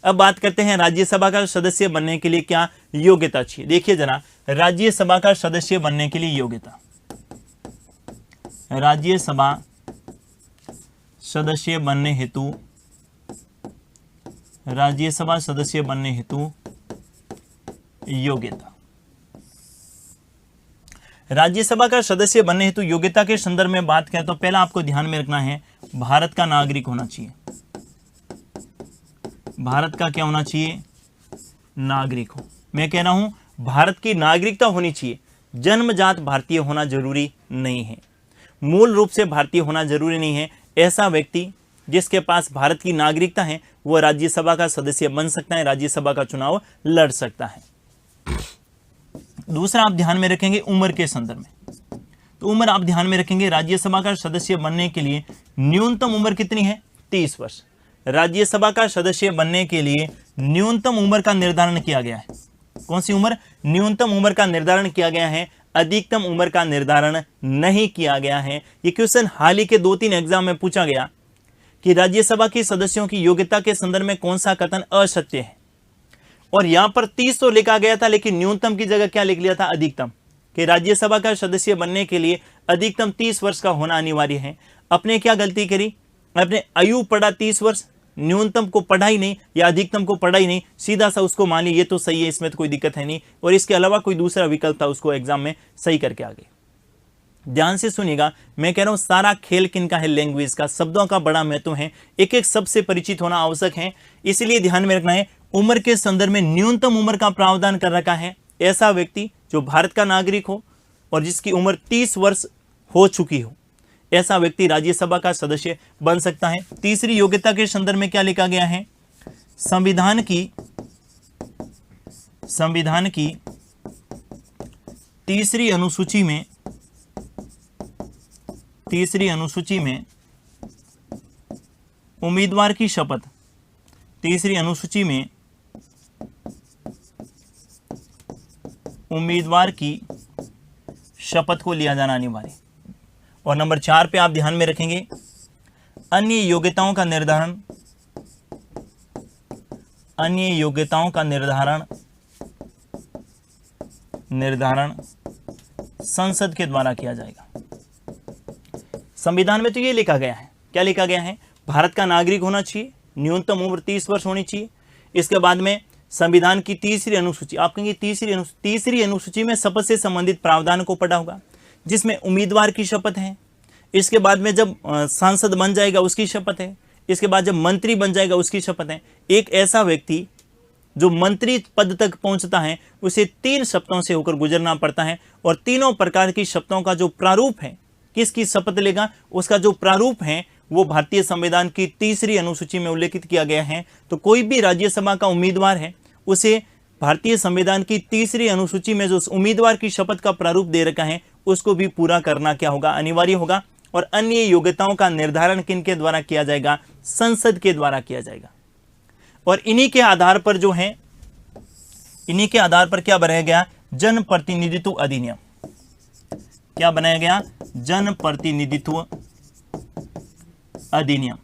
अब बात करते हैं राज्यसभा का सदस्य बनने के लिए क्या योग्यता चाहिए। देखिए जरा, राज्यसभा का सदस्य बनने के लिए योग्यता, राज्यसभा सदस्य बनने हेतु, राज्यसभा सदस्य बनने हेतु योग्यता, राज्यसभा का सदस्य बनने हेतु योग्यता के संदर्भ में बात करें तो पहला आपको ध्यान में रखना है, भारत का नागरिक होना चाहिए। भारत का क्या होना चाहिए, नागरिक हो। मैं कह रहा हूं भारत की नागरिकता होनी चाहिए, जन्मजात भारतीय होना जरूरी नहीं है, मूल रूप से भारतीय होना जरूरी नहीं है। ऐसा व्यक्ति जिसके पास भारत की नागरिकता है वो राज्यसभा का सदस्य बन सकता है, राज्यसभा का चुनाव लड़ सकता है। दूसरा आप ध्यान में रखेंगे उम्र के संदर्भ में, तो उम्र आप ध्यान में रखेंगे, राज्यसभा का सदस्य बनने के लिए न्यूनतम उम्र कितनी है, 30 वर्ष। राज्यसभा का सदस्य बनने के लिए न्यूनतम उम्र का निर्धारण किया गया है। कौन सी उम्र, न्यूनतम उम्र का निर्धारण किया गया है, अधिकतम उम्र का निर्धारण नहीं किया गया है। ये क्वेश्चन हाल ही के 2-3 एग्जाम में पूछा गया कि राज्यसभा के सदस्यों की योग्यता के संदर्भ में कौन सा कथन असत्य है। और यहां पर 30 तो लिखा गया था, लेकिन न्यूनतम की जगह क्या लिख लिया था, अधिकतम, कि राज्यसभा का सदस्य बनने के लिए अधिकतम 30 वर्ष का होना अनिवार्य है। अपने क्या गलती करी, अपने आयु पढ़ा 30 वर्ष, न्यूनतम को पढ़ा ही नहीं या अधिकतम को पढ़ा ही नहीं, सीधा सा उसको मान ली ये तो सही है, इसमें तो कोई दिक्कत है नहीं, और इसके अलावा कोई दूसरा विकल्प था उसको एग्जाम में सही करके आ गए। ध्यान से सुनिएगा, मैं कह रहा हूं सारा खेल किनका है, लैंग्वेज का, शब्दों का बड़ा महत्व है, एक एक शब्द से परिचित होना आवश्यक है। इसलिए ध्यान में रखना है, उम्र के संदर्भ में न्यूनतम उम्र का प्रावधान कर रखा है। ऐसा व्यक्ति जो भारत का नागरिक हो और जिसकी उम्र 30 वर्ष हो चुकी हो, ऐसा व्यक्ति राज्यसभा का सदस्य बन सकता है। तीसरी योग्यता के संदर्भ में क्या लिखा गया है, संविधान की तीसरी अनुसूची में उम्मीदवार की शपथ, तीसरी अनुसूची में उम्मीदवार की शपथ को लिया जाना अनिवार्य। और नंबर 4 पे आप ध्यान में रखेंगे, अन्य योग्यताओं का निर्धारण संसद के द्वारा किया जाएगा। संविधान में तो ये लिखा गया है, क्या लिखा गया है, भारत का नागरिक होना चाहिए, न्यूनतम उम्र 30 वर्ष होनी चाहिए। इसके बाद में संविधान की तीसरी अनुसूची, आप कहेंगे तीसरी अनुसूची में शपथ से संबंधित प्रावधान को पढ़ा होगा, जिसमें उम्मीदवार की शपथ है। इसके बाद में जब सांसद बन जाएगा उसकी शपथ है। इसके बाद जब मंत्री बन जाएगा उसकी शपथ है। एक ऐसा व्यक्ति जो मंत्री पद तक पहुंचता है उसे 3 शपथों से होकर गुजरना पड़ता है, और तीनों प्रकार की शपथों का जो प्रारूप है, किसकी शपथ लेगा उसका जो प्रारूप है वो भारतीय संविधान की तीसरी अनुसूची में उल्लेखित किया गया है। तो कोई भी राज्यसभा का उम्मीदवार है उसे भारतीय संविधान की तीसरी अनुसूची में जो उम्मीदवार की शपथ का प्रारूप दे रखा है उसको भी पूरा करना क्या होगा, अनिवार्य होगा। और अन्य योग्यताओं का निर्धारण किनके द्वारा किया जाएगा, संसद के द्वारा किया जाएगा। और इन्हीं के आधार पर जो है, इन्हीं के आधार पर क्या बनाया गया, जन प्रतिनिधित्व अधिनियम। क्या बनाया गया, जन प्रतिनिधित्व अधिनियम।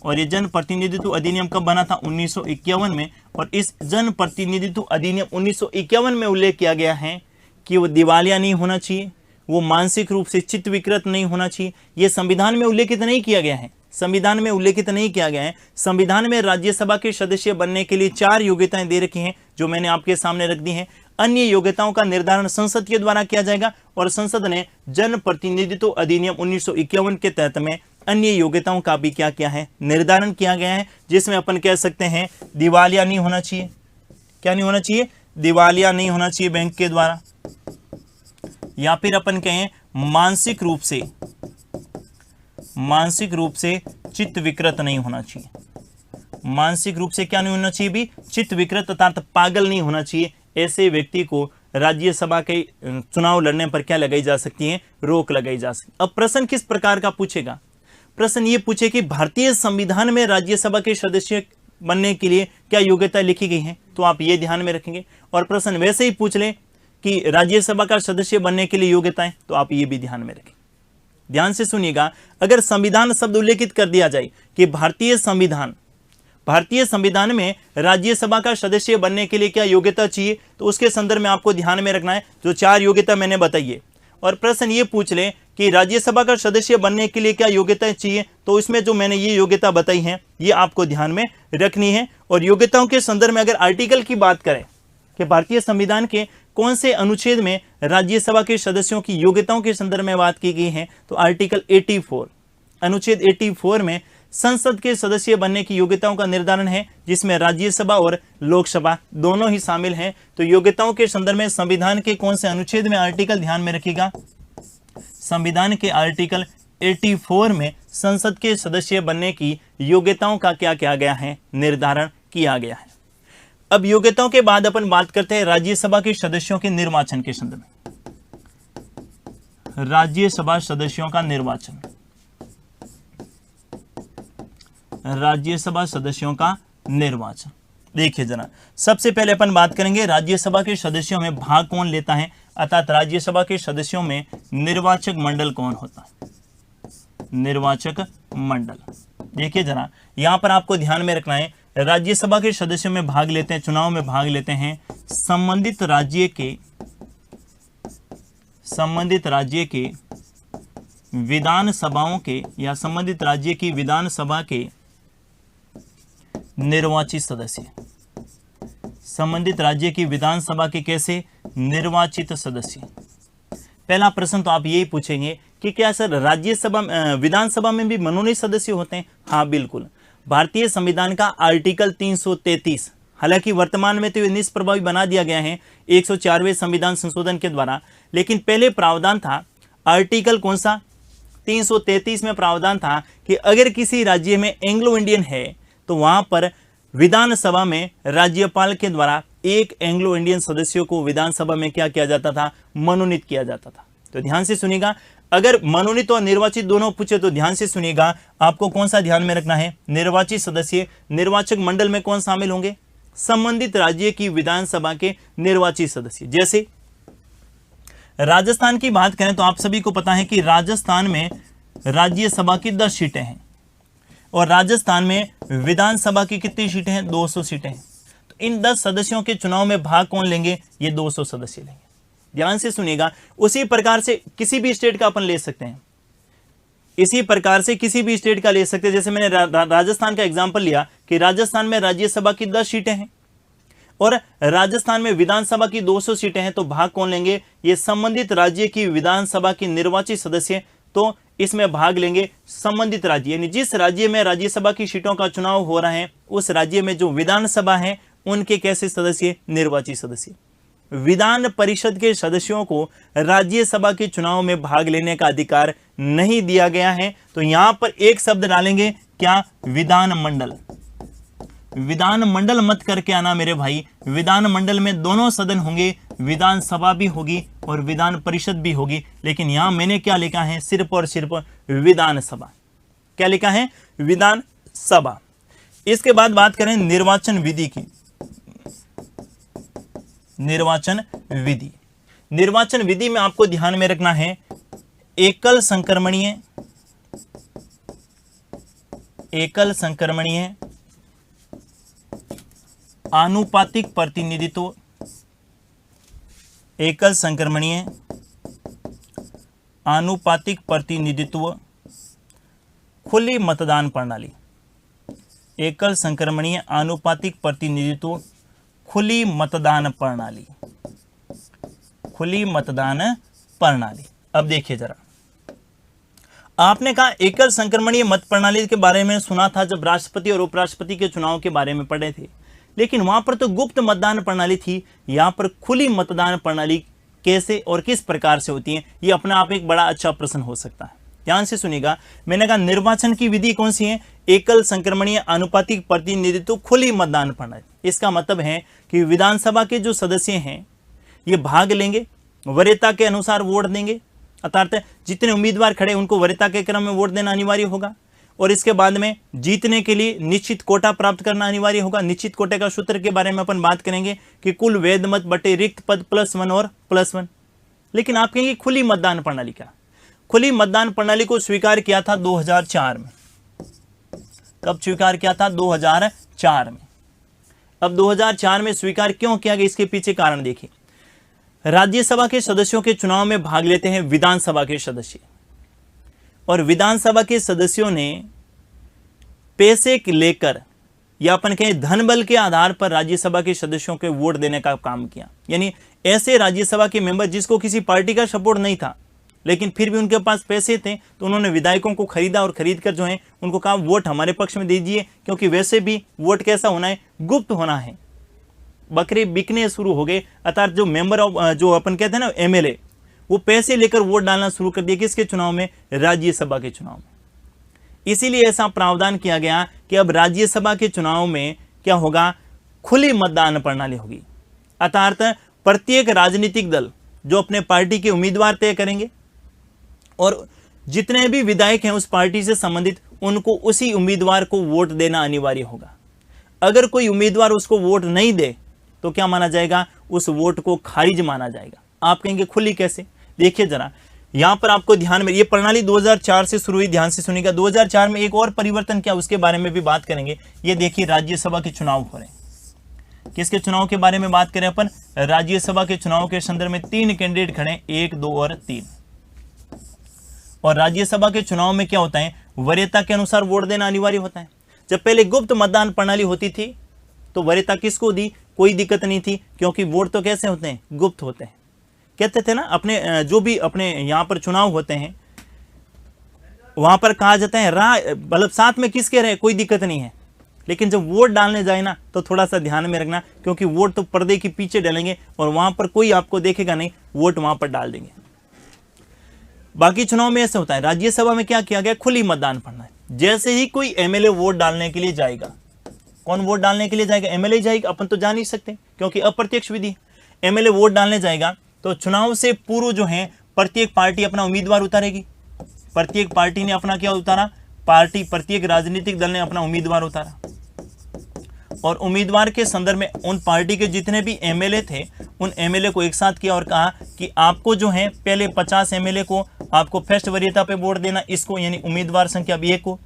और ये जन प्रतिनिधित्व अधिनियम कब बना था, 1951 में। और इस जन प्रतिनिधित्व अधिनियम 1951 में उल्लेख किया गया है कि वो दिवालिया नहीं होना चाहिए, वो मानसिक रूप से चित्त विकृत नहीं होना चाहिए। ये संविधान में उल्लेखित नहीं किया गया है, संविधान में उल्लेखित नहीं किया गया है। संविधान में राज्यसभा के सदस्य बनने के लिए 4 योग्यताएं दे रखी हैं जो मैंने आपके सामने रख दी हैं। अन्य योग्यताओं का निर्धारण संसद के द्वारा किया जाएगा, और संसद ने जन प्रतिनिधित्व अधिनियम 1951 के तहत में अन्य योग्यताओं का भी क्या किया है, निर्धारण किया गया है, जिसमें अपन कह सकते हैं दिवालिया नहीं होना चाहिए। क्या नहीं होना चाहिए, दिवालिया नहीं होना चाहिए बैंक के द्वारा, या फिर अपन कहें मानसिक रूप से चित्त विकृत नहीं होना चाहिए। मानसिक रूप से क्या नहीं होना चाहिए भी, चित्त विकृत अर्थात पागल नहीं होना चाहिए। ऐसे व्यक्ति को राज्यसभा के चुनाव लड़ने पर क्या लगाई जा सकती है, रोक लगाई जा सकती है। अब प्रश्न किस प्रकार का पूछेगा, प्रश्न ये पूछे कि भारतीय संविधान में राज्यसभा के सदस्य बनने के लिए क्या योग्यता लिखी गई है, तो आप ये ध्यान में रखेंगे। और प्रश्न वैसे ही पूछ ले कि राज्यसभा का सदस्य बनने के लिए योग्यताएं, तो आप ये भी ध्यान में रखें। ध्यान से सुनिएगा, अगर संविधान शब्द उल्लेखित कर दिया जाए कि भारतीय संविधान में राज्यसभा का सदस्य बनने के लिए क्या योग्यता चाहिए, तो उसके संदर्भ में आपको ध्यान में रखना है जो 4 योग्यता मैंने बताई है। और प्रश्न ये पूछ ले कि राज्यसभा का सदस्य बनने के लिए क्या योग्यता चाहिए, तो इसमें जो मैंने ये योग्यता बताई है ये आपको ध्यान में रखनी है। और योग्यताओं के संदर्भ में अगर आर्टिकल की बात करें कि भारतीय संविधान के कौन से अनुच्छेद में राज्यसभा के सदस्यों की योग्यताओं के संदर्भ में बात की गई है, तो आर्टिकल 84, अनुच्छेद 84 में संसद के सदस्य बनने की योग्यताओं का निर्धारण है, जिसमें राज्यसभा और लोकसभा दोनों ही शामिल हैं। तो योग्यताओं के संदर्भ में संविधान के कौन से अनुच्छेद में आर्टिकल ध्यान में रखिएगा, संविधान के आर्टिकल 84 में संसद के सदस्य बनने की योग्यताओं का क्या किया गया है, निर्धारण किया गया है। अब योग्यताओं के बाद अपन बात करते हैं राज्यसभा के सदस्यों के निर्वाचन के संदर्भ में। राज्यसभा सदस्यों का निर्वाचन, राज्यसभा सदस्यों का निर्वाचन देखिए जरा, सबसे पहले अपन बात करेंगे राज्यसभा के सदस्यों में भाग कौन लेता है, अर्थात राज्यसभा के सदस्यों में निर्वाचक मंडल कौन होता है, निर्वाचक मंडल। देखिए जरा, यहां पर आपको ध्यान में रखना है, राज्यसभा के सदस्यों में भाग लेते हैं, चुनाव में भाग लेते हैं संबंधित राज्य के विधानसभाओं के या संबंधित राज्य की विधानसभा के निर्वाचित सदस्य, संबंधित राज्य की विधानसभा के कैसे निर्वाचित सदस्य। पहला प्रश्न तो आप यही पूछेंगे कि क्या सर राज्यसभा विधानसभा में भी मनोनीत सदस्य होते हैं? हाँ बिल्कुल, भारतीय संविधान का आर्टिकल 333, हालांकि वर्तमान में तो ये निष्प्रभावी बना दिया गया है 104वें संविधान संशोधन के द्वारा, लेकिन पहले प्रावधान था आर्टिकल कौन सा, 333 में प्रावधान था कि अगर किसी राज्य में एंग्लो इंडियन है तो वहां पर विधानसभा में राज्यपाल के द्वारा एक एंग्लो इंडियन सदस्यों को विधानसभा में क्या किया जाता था, मनोनीत किया जाता था। तो ध्यान से सुनिएगा, अगर मनोनीत और निर्वाचित दोनों पूछे तो ध्यान से सुनिएगा, आपको कौन सा ध्यान में रखना है, निर्वाचित सदस्य। निर्वाचक मंडल में कौन शामिल होंगे, संबंधित राज्य की विधानसभा के निर्वाचित सदस्य। जैसे राजस्थान की बात करें तो आप सभी को पता है कि राजस्थान में राज्यसभा की 10 सीटें हैं और राजस्थान में विधानसभा की कितनी सीटें हैं, 200 सीटें हैं। तो इन 10 सदस्यों के चुनाव में भाग कौन लेंगे, ये 200 सदस्य लेंगे। ध्यान से सुनिएगा, उसी प्रकार से किसी भी स्टेट का अपन ले सकते हैं। इसी प्रकार से किसी भी स्टेट का ले सकते हैं। जैसे मैंने राजस्थान का एग्जांपल लिया कि राजस्थान में राज्यसभा की 10 सीटें हैं और राजस्थान में विधानसभा की 200 सीटें हैं, तो भाग कौन लेंगे? ये संबंधित राज्य की विधानसभा के निर्वाचित सदस्य, तो इसमें भाग लेंगे संबंधित राज्य, यानी जिस राज्य में राज्यसभा की सीटों का चुनाव हो रहा है उस राज्य में जो विधानसभा है उनके कैसे सदस्य? निर्वाचित सदस्य। विधान परिषद के सदस्यों को राज्यसभा के चुनाव में भाग लेने का अधिकार नहीं दिया गया है, तो यहां पर एक शब्द डालेंगे, क्या? विधानमंडल। विधानमंडल मत करके आना मेरे भाई। विधानमंडल में दोनों सदन होंगे, विधानसभा भी होगी और विधान परिषद भी होगी, लेकिन यहां मैंने क्या लिखा है? सिर्फ और सिर्फ विधानसभा। क्या लिखा है? विधानसभा। इसके बाद बात करें निर्वाचन विधि की। निर्वाचन विधि, निर्वाचन विधि में आपको ध्यान में रखना है एकल संक्रमणीय, एकल संक्रमणीय, आनुपातिक प्रतिनिधित्व, एकल संक्रमणीय आनुपातिक प्रतिनिधित्व, खुली मतदान प्रणाली। एकल संक्रमणीय आनुपातिक प्रतिनिधित्व, खुली मतदान प्रणाली, खुली मतदान प्रणाली। अब देखिए जरा, आपने कहा एकल संक्रमणीय मत प्रणाली के बारे में सुना था जब राष्ट्रपति और उपराष्ट्रपति के चुनाव के बारे में पढ़े थे, लेकिन वहां पर तो गुप्त मतदान प्रणाली थी, यहां पर खुली मतदान प्रणाली कैसे और किस प्रकार से होती है? ये अपने आप एक बड़ा अच्छा प्रश्न हो सकता है। ध्यान से सुनिएगा, मैंने कहा निर्वाचन की विधि कौन सी है? एकल संक्रमणीय आनुपातिक प्रतिनिधित्व, खुली मतदान प्रणाली। इसका मतलब है कि विधानसभा के जो सदस्य हैं ये भाग लेंगे, वरीयता के अनुसार वोट देंगे, अर्थात जितने उम्मीदवार खड़े उनको वरीयता के क्रम में वोट देना अनिवार्य होगा, और इसके बाद में जीतने के लिए निश्चित कोटा प्राप्त करना अनिवार्य होगा। निश्चित कोटे का सूत्र के बारे में अपन बात करेंगे कि कुल वैध मत बटे रिक्त पद +1 और +1। लेकिन आप कहेंगे खुली मतदान प्रणाली क्या? खुली मतदान प्रणाली को स्वीकार किया था 2004 में। कब स्वीकार किया था? 2004 में। अब 2004 में स्वीकार क्यों किया गया, इसके पीछे कारण देखिए। राज्यसभा के सदस्यों के चुनाव में भाग लेते हैं विधानसभा के सदस्य, और विधानसभा के सदस्यों ने पैसे लेकर या अपन कहें धन बल के आधार पर राज्यसभा के सदस्यों के वोट देने का काम किया। यानी ऐसे राज्यसभा के मेंबर जिसको किसी पार्टी का सपोर्ट नहीं था लेकिन फिर भी उनके पास पैसे थे, तो उन्होंने विधायकों को खरीदा और खरीद कर जो है उनको कहा वोट हमारे पक्ष में दीजिए, क्योंकि वैसे भी वोट कैसा होना है? गुप्त होना है। बकरे बिकने शुरू हो गए, अर्थात जो मेंबर ऑफ जो अपन कहते हैं ना एमएलए, वो पैसे लेकर वोट डालना शुरू कर दिया। किसके चुनाव में? राज्यसभा के चुनाव में। इसीलिए ऐसा प्रावधान किया गया कि अब राज्यसभा के चुनाव में क्या होगा? खुली मतदान प्रणाली होगी, अर्थात प्रत्येक राजनीतिक दल जो अपने पार्टी के उम्मीदवार तय करेंगे और जितने भी विधायक हैं उस पार्टी से संबंधित, उनको उसी उम्मीदवार को वोट देना अनिवार्य होगा। अगर कोई उम्मीदवार उसको वोट नहीं दे तो क्या माना जाएगा? उस वोट को खारिज माना जाएगा। आप कहेंगे खुली कैसे? देखिए जरा, यहां पर आपको ध्यान में, ये प्रणाली 2004 से शुरू हुई, ध्यान से सुनिएगा। 2004 में एक और परिवर्तन क्या, उसके बारे में भी बात करेंगे। ये देखिए राज्यसभा के चुनाव हो रहे हैं। किसके चुनाव के बारे में बात करें अपन? राज्यसभा के चुनाव के संदर्भ में 3 कैंडिडेट खड़े, 1, 2 और 3। और राज्यसभा के चुनाव में क्या होता है? वरीयता के अनुसार वोट देना अनिवार्य होता है। जब पहले गुप्त मतदान प्रणाली होती थी तो वरीयता किसको दी? कोई दिक्कत नहीं थी, क्योंकि वोट तो कैसे होते हैं? गुप्त होते हैं। कहते थे ना, अपने जो भी अपने यहां पर चुनाव होते हैं वहां पर कहा जाता है मतलब साथ में किसके रहे कोई दिक्कत नहीं है, लेकिन जब वोट डालने जाए ना तो थोड़ा सा ध्यान में रखना, क्योंकि वोट तो पर्दे के पीछे डालेंगे और वहां पर कोई आपको देखेगा नहीं, वोट वहां पर डाल देंगे। बाकी चुनाव में ऐसे होता है। राज्यसभा में क्या किया गया? खुली मतदान प्रणाली। जैसे ही कोई एमएलए वोट डालने के लिए जाएगा, कौन वोट डालने के लिए जाएगा? एमएलए जाएगा, अपन तो जा नहीं सकते क्योंकि अप्रत्यक्ष विधि। एमएलए वोट डालने जाएगा तो चुनाव से पूर्व जो है प्रत्येक पार्टी अपना उम्मीदवार उतारेगी। प्रत्येक पार्टी ने अपना क्या उतारा? प्रत्येक राजनीतिक दल ने अपना उम्मीदवार उतारा, और उम्मीदवार के संदर्भ में उन पार्टी के जितने भी एमएलए थे उन एमएलए को एक साथ किया और कहा कि आपको जो है पहले 50 एमएलए को आपको फर्स्ट वरीयता पे वोट देना, इसको यानी उम्मीदवार संख्या B को,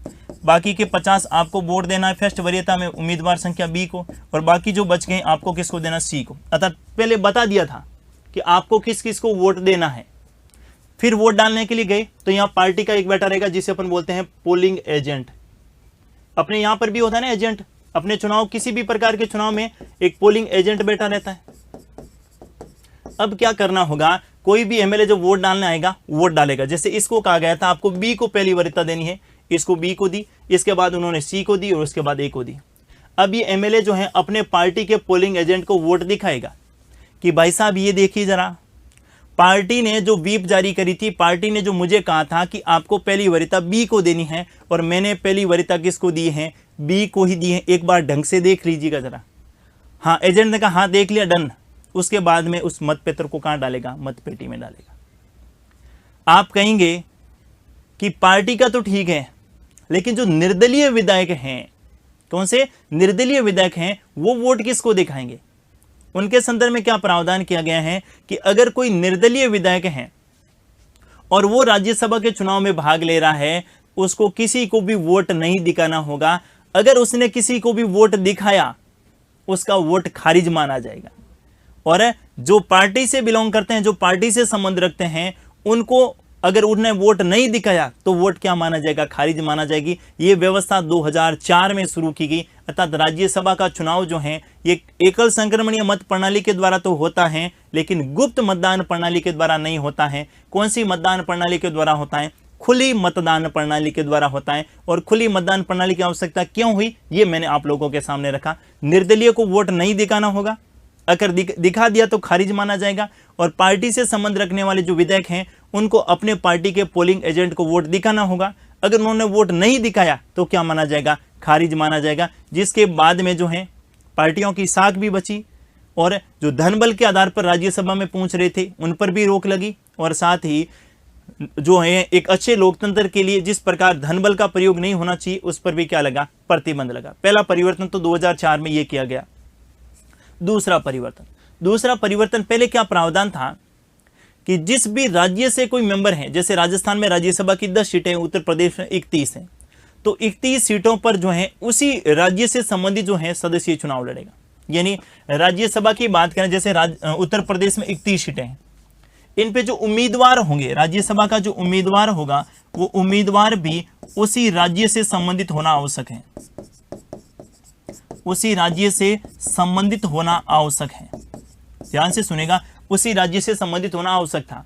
बाकी के 50 आपको वोट देना है फर्स्ट वरीयता में उम्मीदवार संख्या B को, और बाकी जो बच गए आपको किसको देना? C को। अर्थात पहले बता दिया था कि आपको किस किस को वोट देना है। फिर वोट डालने के लिए गए तो यहाँ पार्टी का एक बैठा रहेगा जिसे अपन बोलते हैं पोलिंग एजेंट। अपने यहाँ पर भी होता है ना एजेंट, अपने चुनाव किसी भी प्रकार के चुनाव में एक पोलिंग एजेंट बैठा रहता है। अब क्या करना होगा, कोई भी एमएलए जो वोट डालने आएगा वोट डालेगा। जैसे इसको कहा गया था आपको बी को पहली वरीयता देनी है, इसको बी को दी, इसके बाद उन्होंने सी को दी और उसके बाद ए को दी। अब ये एमएलए जो है अपने पार्टी के पोलिंग एजेंट को वोट दिखाएगा कि भाई साहब ये देखिए जरा, पार्टी ने जो व्हीप जारी करी थी, पार्टी ने जो मुझे कहा था कि आपको पहली वरीयता बी को देनी है और मैंने पहली वरीयता किसको दी है, बी को ही दी है, एक बार ढंग से देख लीजिएगा जरा। हाँ, एजेंट ने कहा हाँ देख लिया, डन। उसके बाद में उस मतपत्र को कहां डालेगा, मतपेटी में डालेगा। आप कहेंगे कि पार्टी का तो ठीक है, लेकिन जो निर्दलीय विधायक हैं, कौन से निर्दलीय विधायक हैं, वो वोट किसको दिखाएंगे। उनके संदर्भ में क्या प्रावधान किया गया है कि अगर कोई निर्दलीय विधायक है और वो राज्यसभा के चुनाव में भाग ले रहा है, उसको किसी को भी वोट नहीं दिखाना होगा। अगर उसने किसी को भी वोट दिखाया, उसका वोट खारिज माना जाएगा। और जो पार्टी से बिलोंग करते हैं, जो पार्टी से संबंध रखते हैं, उनको अगर उन्हें वोट नहीं दिखाया तो वोट क्या माना जाएगा, खारिज माना जाएगी। ये व्यवस्था 2004 में शुरू की गई। अर्थात राज्यसभा का चुनाव जो है ये एकल संक्रमणीय मत प्रणाली के द्वारा तो होता है, लेकिन गुप्त मतदान प्रणाली के द्वारा नहीं होता है। कौन सी मतदान प्रणाली के द्वारा होता है, खुली मतदान प्रणाली के द्वारा होता है। और खुली मतदान प्रणाली की आवश्यकता क्यों हुई, ये मैंने आप लोगों के सामने रखा। निर्दलीय को वोट नहीं दिखाना होगा, अगर दिखा दिया तो खारिज माना जाएगा। और पार्टी से संबंध रखने वाले जो विधायक हैं, उनको अपने पार्टी के पोलिंग एजेंट को वोट दिखाना होगा। अगर उन्होंने वोट नहीं दिखाया तो क्या माना जाएगा, खारिज माना जाएगा। जिसके बाद में जो है पार्टियों की साख भी बची और जो धनबल के आधार पर राज्यसभा में पहुंच रहे थे उन पर भी रोक लगी। और साथ ही जो है एक अच्छे लोकतंत्र के लिए जिस प्रकार धनबल का प्रयोग नहीं होना चाहिए, उस पर भी क्या लगा, प्रतिबंध लगा। पहला परिवर्तन तो 2004 में यह किया गया। दूसरा परिवर्तन पहले क्या प्रावधान था कि जिस भी राज्य से कोई मेंबर है, जैसे राजस्थान में राज्यसभा की 10 सीटें, उत्तर प्रदेश में 31 हैं, तो 31 सीटों पर जो है उसी राज्य से संबंधित जो है सदस्य चुनाव लड़ेगा। यानी राज्यसभा की बात करें, जैसे उत्तर प्रदेश में 31 सीटें हैं, इन पे जो उम्मीदवार होंगे, राज्यसभा का जो उम्मीदवार होगा, वो उम्मीदवार भी उसी राज्य से संबंधित होना आवश्यक है, उसी राज्य से संबंधित होना आवश्यक है। ध्यान से सुनेगा, उसी राज्य से संबंधित होना आवश्यक था,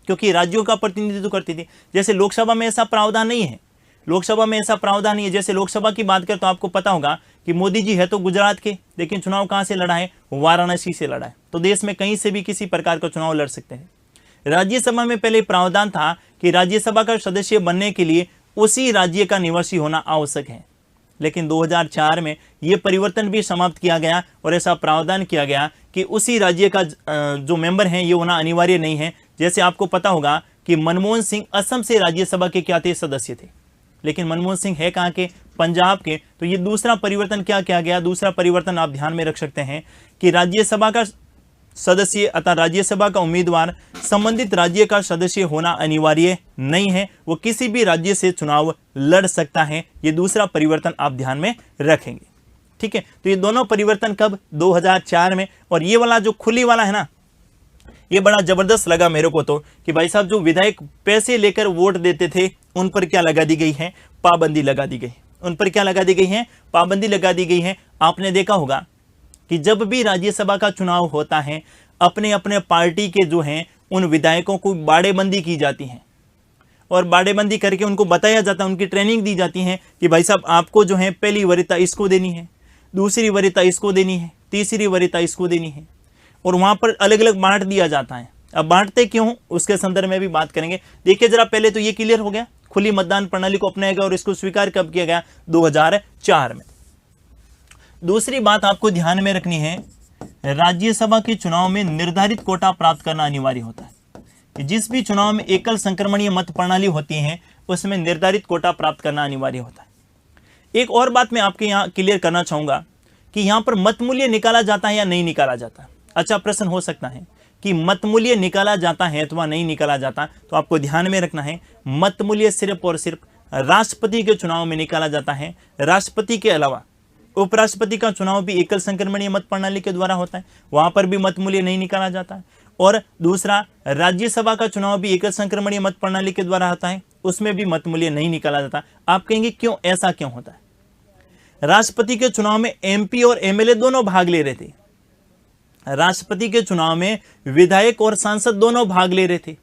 क्योंकि राज्यों का प्रतिनिधित्व करती थी। जैसे लोकसभा में ऐसा प्रावधान नहीं है, लोकसभा में ऐसा प्रावधान नहीं है। जैसे लोकसभा की बात करें तो आपको पता होगा कि मोदी जी है तो गुजरात के, लेकिन चुनाव कहां से लड़ा है, वाराणसी से लड़ा है। तो देश में कहीं से भी किसी प्रकार का चुनाव लड़ सकते हैं। राज्यसभा में पहले प्रावधान था कि राज्यसभा का सदस्य बनने के लिए उसी राज्य का निवासी होना आवश्यक है, लेकिन 2004 में यह परिवर्तन भी समाप्त किया गया और ऐसा प्रावधान किया गया कि उसी राज्य का जो मेंबर हैं ये होना अनिवार्य नहीं है। जैसे आपको पता होगा कि मनमोहन सिंह असम से राज्यसभा के क्या थे, सदस्य थे, लेकिन मनमोहन सिंह है कहां के, पंजाब के। तो ये दूसरा परिवर्तन क्या किया गया, दूसरा परिवर्तन आप ध्यान में रख सकते हैं कि राज्यसभा का सदस्य अर्थात राज्यसभा का उम्मीदवार संबंधित राज्य का सदस्य होना अनिवार्य नहीं है, वो किसी भी राज्य से चुनाव लड़ सकता है। ये दूसरा परिवर्तन आप ध्यान में रखेंगे, ठीक है। तो ये दोनों परिवर्तन कब, 2004 में। और ये वाला जो खुली वाला है ना, ये बड़ा जबरदस्त लगा मेरे को तो, कि भाई साहब जो विधायक पैसे लेकर वोट देते थे उन पर क्या लगा दी गई है, पाबंदी लगा दी गई। उन पर क्या लगा दी गई है, पाबंदी लगा दी गई है। आपने देखा होगा कि जब भी राज्यसभा का चुनाव होता है, अपने अपने पार्टी के जो हैं उन विधायकों को बाड़ेबंदी की जाती है और बाड़ेबंदी करके उनको बताया जाता है, उनकी ट्रेनिंग दी जाती है कि भाई साहब आपको जो है पहली वरीयता इसको देनी है, दूसरी वरीयता इसको देनी है, तीसरी वरीयता इसको देनी है। और वहां पर अलग अलग बांट दिया जाता है। अब बांटते क्यों, उसके संदर्भ में भी बात करेंगे। देखिए जरा, पहले तो ये क्लियर हो गया, खुली मतदान प्रणाली को अपनाया गया और इसको स्वीकार कब किया गया, 2004 में। दूसरी बात आपको ध्यान में रखनी है, राज्यसभा के चुनाव में निर्धारित कोटा प्राप्त करना अनिवार्य होता है। कि जिस भी चुनाव में एकल संक्रमणीय मत प्रणाली होती है उसमें निर्धारित कोटा प्राप्त करना अनिवार्य होता है। एक और बात मैं आपके यहाँ क्लियर करना चाहूंगा कि यहाँ पर मत मूल्य निकाला जाता है या नहीं निकाला जाता। अच्छा प्रश्न हो सकता है कि मत मूल्य निकाला जाता है अथवा नहीं निकाला जाता, तो आपको ध्यान में रखना है मत मूल्य सिर्फ और सिर्फ राष्ट्रपति के चुनाव में निकाला जाता है। राष्ट्रपति के अलावा उपराष्ट्रपति का चुनाव भी एकल संक्रमणीय मत प्रणाली के द्वारा होता है, वहां पर भी मत मूल्य नहीं निकाला जाता है। और दूसरा, राज्यसभा का चुनाव भी एकल संक्रमणीय मत प्रणाली के द्वारा होता है, उसमें भी मत मूल्य नहीं निकाला जाता। आप कहेंगे क्यों, ऐसा क्यों होता है? राष्ट्रपति के चुनाव में एमपी और एमएलए दोनों भाग ले रहे थे, राष्ट्रपति के चुनाव में विधायक और सांसद दोनों भाग ले रहे थे,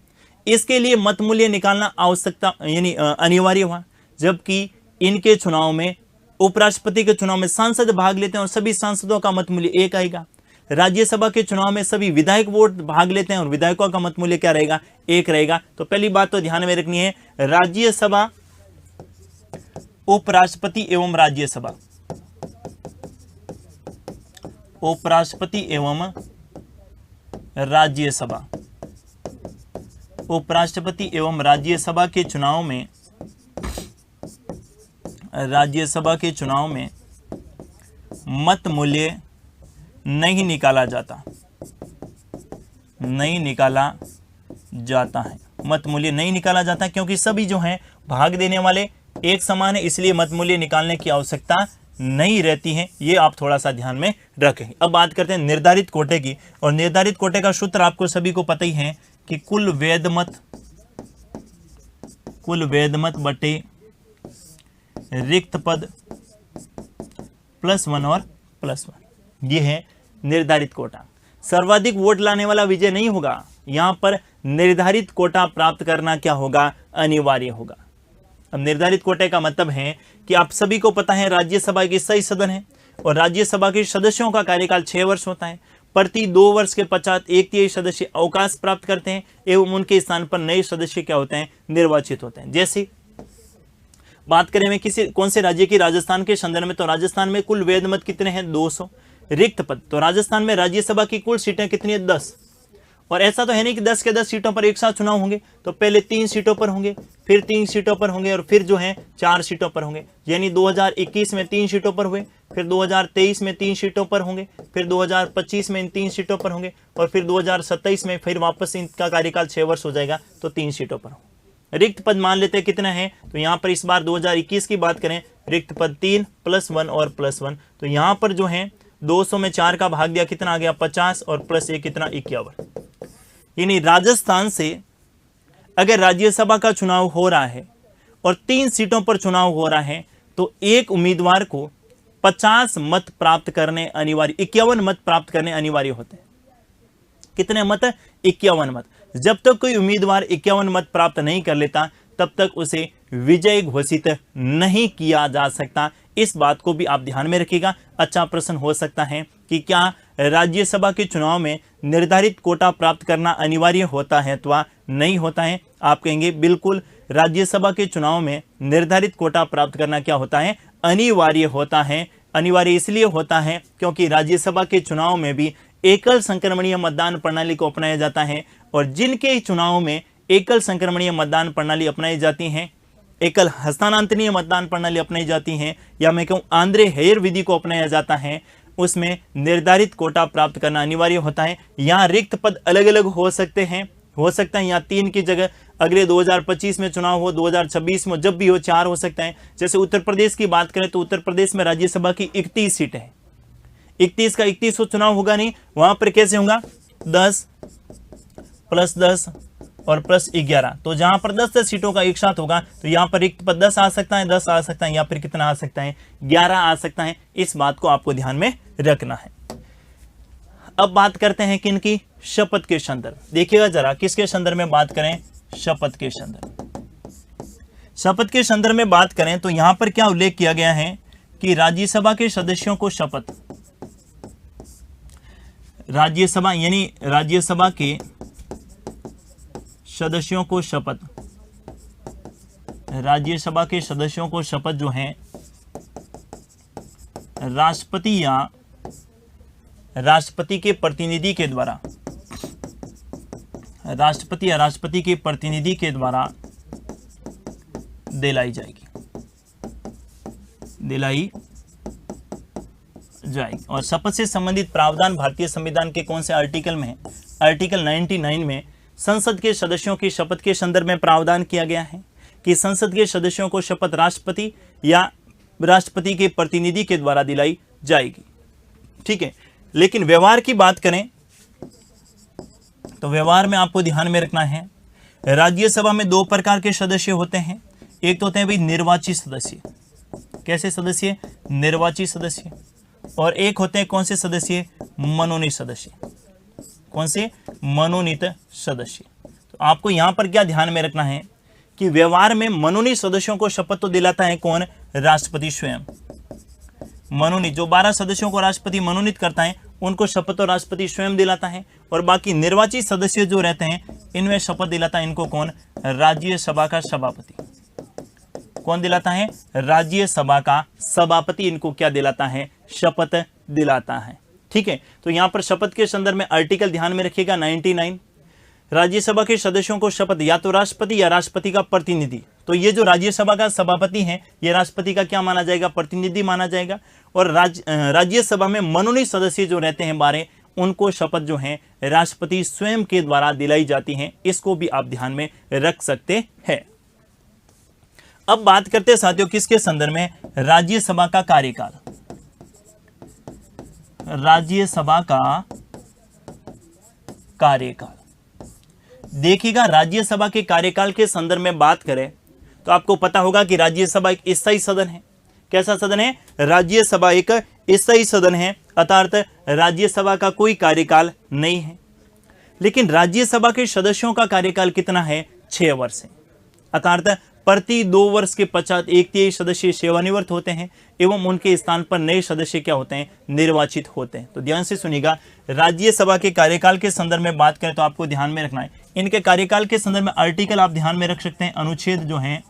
इसके लिए मत मूल्य निकालना आवश्यकता यानी अनिवार्य हुआ। जबकि इनके चुनाव में, उपराष्ट्रपति के चुनाव में सांसद भाग लेते हैं और सभी सांसदों का मत मूल्य एक आएगा। राज्यसभा के चुनाव में सभी विधायक वोट भाग लेते हैं और विधायकों का मत मूल्य क्या रहेगा, एक रहेगा। तो पहली बात तो ध्यान में रखनी है, राज्यसभा, उपराष्ट्रपति एवं राज्यसभा, उपराष्ट्रपति एवं राज्यसभा, उपराष्ट्रपति एवं राज्यसभा के चुनाव में, राज्यसभा के चुनाव में मत मूल्य नहीं निकाला जाता, नहीं निकाला जाता है, मत मूल्य नहीं निकाला जाता, क्योंकि सभी जो हैं भाग देने वाले एक समान है, इसलिए मत मूल्य निकालने की आवश्यकता नहीं रहती है। ये आप थोड़ा सा ध्यान में रखें। अब बात करते हैं निर्धारित कोटे की, और निर्धारित कोटे का सूत्र आपको सभी को पता ही है कि कुल वैध मत बटे रिक्त पद +1 और +1, ये है निर्धारित कोटा। सर्वाधिक वोट लाने वाला विजय नहीं होगा, यहां पर निर्धारित कोटा प्राप्त करना क्या होगा, अनिवार्य होगा। अब निर्धारित कोटे का मतलब है कि आप सभी को पता है राज्यसभा की 6 सदन है और राज्यसभा के सदस्यों का कार्यकाल 6 वर्ष होता है। प्रति 2 वर्ष के पश्चात 1/3 सदस्य अवकाश प्राप्त करते हैं एवं उनके स्थान पर नए सदस्य क्या होते हैं, निर्वाचित होते हैं। जैसे बात करें मैं कौन से राज्य की, राजस्थान के संदर्भ में, तो राजस्थान में कुल वैध मत कितने हैं, 200। रिक्त पद, तो राजस्थान में राज्यसभा की कुल सीटें कितनी है, 10। और ऐसा तो है नहीं कि 10 के 10 सीटों पर एक साथ चुनाव होंगे, तो पहले 3 सीटों पर होंगे, फिर 3 सीटों पर होंगे और फिर जो है 4 सीटों पर होंगे। यानी 2021 में 3 सीटों पर हुए, फिर 2023 में 3 सीटों पर होंगे, फिर 2025 में इन 3 सीटों पर होंगे और फिर 2027 में फिर वापस इनका कार्यकाल 6 वर्ष हो जाएगा तो 3 सीटों पर होंगे। रिक्त पद मान लेते हैं कितना है, तो यहाँ पर इस बार 2021 की बात करें, रिक्त पद 3 +1 और +1, तो यहाँ पर जो है 200 में 4 का भाग दिया, कितना आ गया, 50 और +1 कितना, 51। यानी राजस्थान से अगर राज्यसभा का चुनाव हो रहा है और 3 सीटों पर चुनाव हो रहा है तो एक उम्मीदवार को 50 मत प्राप्त करने अनिवार्य, 51 मत प्राप्त करने अनिवार्य होते हैं। कितने मत, 51 मत। जब तक कोई उम्मीदवार 51 मत प्राप्त नहीं कर लेता तब तक उसे विजय घोषित नहीं किया जा सकता। इस बात को भी आप ध्यान में रखिएगा। अच्छा प्रश्न हो सकता है कि क्या राज्यसभा के चुनाव में निर्धारित कोटा प्राप्त करना अनिवार्य होता है अथवा नहीं होता है? आप कहेंगे बिल्कुल, राज्यसभा के चुनाव में निर्धारित कोटा प्राप्त करना क्या होता है, अनिवार्य होता है। अनिवार्य इसलिए होता है क्योंकि राज्यसभा के चुनाव में भी एकल संक्रमणीय मतदान प्रणाली को अपनाया जाता है, और जिनके चुनाव में एकल संक्रमणीय मतदान प्रणाली अपनाई जाती है, एकल हस्तांतरणीय मतदान प्रणाली अपनाई जाती है, या मैं कहूँ आंद्रे हेयर विधि को अपनाया जाता है, उसमें निर्धारित कोटा प्राप्त करना अनिवार्य होता है। यहाँ रिक्त पद अलग अलग हो सकते हैं, हो सकता है यहाँ 3 की जगह अगले 2025 में चुनाव हो, 2026 में जब भी हो 4 हो सकता है। जैसे उत्तर प्रदेश की बात करें तो उत्तर प्रदेश में राज्यसभा की 31 सीटें हैं, 31 का 31 चुनाव होगा नहीं, वहां पर कैसे होगा, 10 + 10 और +11, तो जहां पर 10 सीटों का एक साथ होगा तो यहाँ पर रिक्त पद 10 आ सकता है, 10 आ सकता है, या फिर कितना आ सकता है, 11 आ सकता है। इस बात को आपको ध्यान में रखना है। अब बात करते हैं किनकी, शपथ के संदर्भ। देखिएगा जरा, किसके संदर्भ में बात करें, शपथ के संदर्भ। शपथ के संदर्भ में बात करें तो यहां पर क्या उल्लेख किया गया है कि राज्यसभा के सदस्यों को शपथ, राज्यसभा यानी राज्यसभा के सदस्यों को शपथ, राज्यसभा के सदस्यों को शपथ जो है राष्ट्रपति या राष्ट्रपति के प्रतिनिधि के द्वारा, राष्ट्रपति या राष्ट्रपति के प्रतिनिधि के द्वारा दिलाई जाएगी, दिलाई जाएगी। और शपथ से संबंधित प्रावधान भारतीय संविधान के कौन से आर्टिकल में है, आर्टिकल 99 में संसद के सदस्यों की शपथ के संदर्भ में प्रावधान किया गया है कि संसद के सदस्यों को शपथ राष्ट्रपति या राष्ट्रपति के प्रतिनिधि के द्वारा दिलाई जाएगी। ठीक है, लेकिन व्यवहार की बात करें तो व्यवहार में आपको ध्यान में रखना है, राज्यसभा में दो प्रकार के सदस्य होते हैं। एक तो होते हैं भाई निर्वाचित सदस्य, कैसे सदस्य, निर्वाचित सदस्य, और एक होते हैं कौन से सदस्य, मनोनीत सदस्य। कौन से, मनोनीत सदस्य। तो आपको यहां पर क्या ध्यान में रखना है कि व्यवहार में मनोनीत सदस्यों को शपथ तो दिलाता है कौन, राष्ट्रपति स्वयं। मनोनीत, जो 12 सदस्यों को राष्ट्रपति मनोनीत करता है उनको शपथ तो राष्ट्रपति स्वयं दिलाता है, और बाकी निर्वाचित सदस्य जो रहते हैं इनमें शपथ दिलाता है इनको कौन, राज्यसभा का सभापति। कौन दिलाता है, राज्यसभा का सभापति इनको क्या दिलाता है, शपथ दिलाता है। ठीक है, तो यहां पर शपथ के संदर्भ में आर्टिकल ध्यान में रखिएगा 99। राज्यसभा के सदस्योों को शपथ या तो राष्ट्रपति या राष्ट्रपति का प्रतिनिधि, तो ये जो राज्यसभा का सभापति है ये राष्ट्रपति का क्या माना जाएगा, प्रतिनिधि माना जाएगा। और राज्यसभा में मनोनीत सदस्य जो रहते हैं 12, उनको शपथ जो है राष्ट्रपति स्वयं के द्वारा दिलाई जाती है। इसको भी आप ध्यान में रख सकते हैं। अब बात करते हैं साथियों किसके संदर्भ में, राज्यसभा का कार्यकाल। राज्यसभा का कार्यकाल, देखिएगा राज्यसभा के कार्यकाल के संदर्भ में बात करें तो आपको पता होगा कि राज्यसभा एक स्थायी सदन है। कैसा सदन है, राज्यसभा एक स्थायी सदन है, अर्थात राज्यसभा का कोई कार्यकाल नहीं है। लेकिन राज्यसभा के सदस्यों का कार्यकाल कितना है, 6 वर्ष है। अर्थात प्रति 2 वर्ष के पश्चात 1/3 सदस्य सेवानिवृत्त होते हैं एवं उनके स्थान पर नए सदस्य क्या होते हैं, निर्वाचित होते हैं। तो ध्यान से सुनिएगा, राज्यसभा के कार्यकाल के संदर्भ में बात करें तो आपको ध्यान में रखना है, इनके कार्यकाल के संदर्भ में आर्टिकल आप ध्यान में रख सकते हैं, अनुच्छेद जो है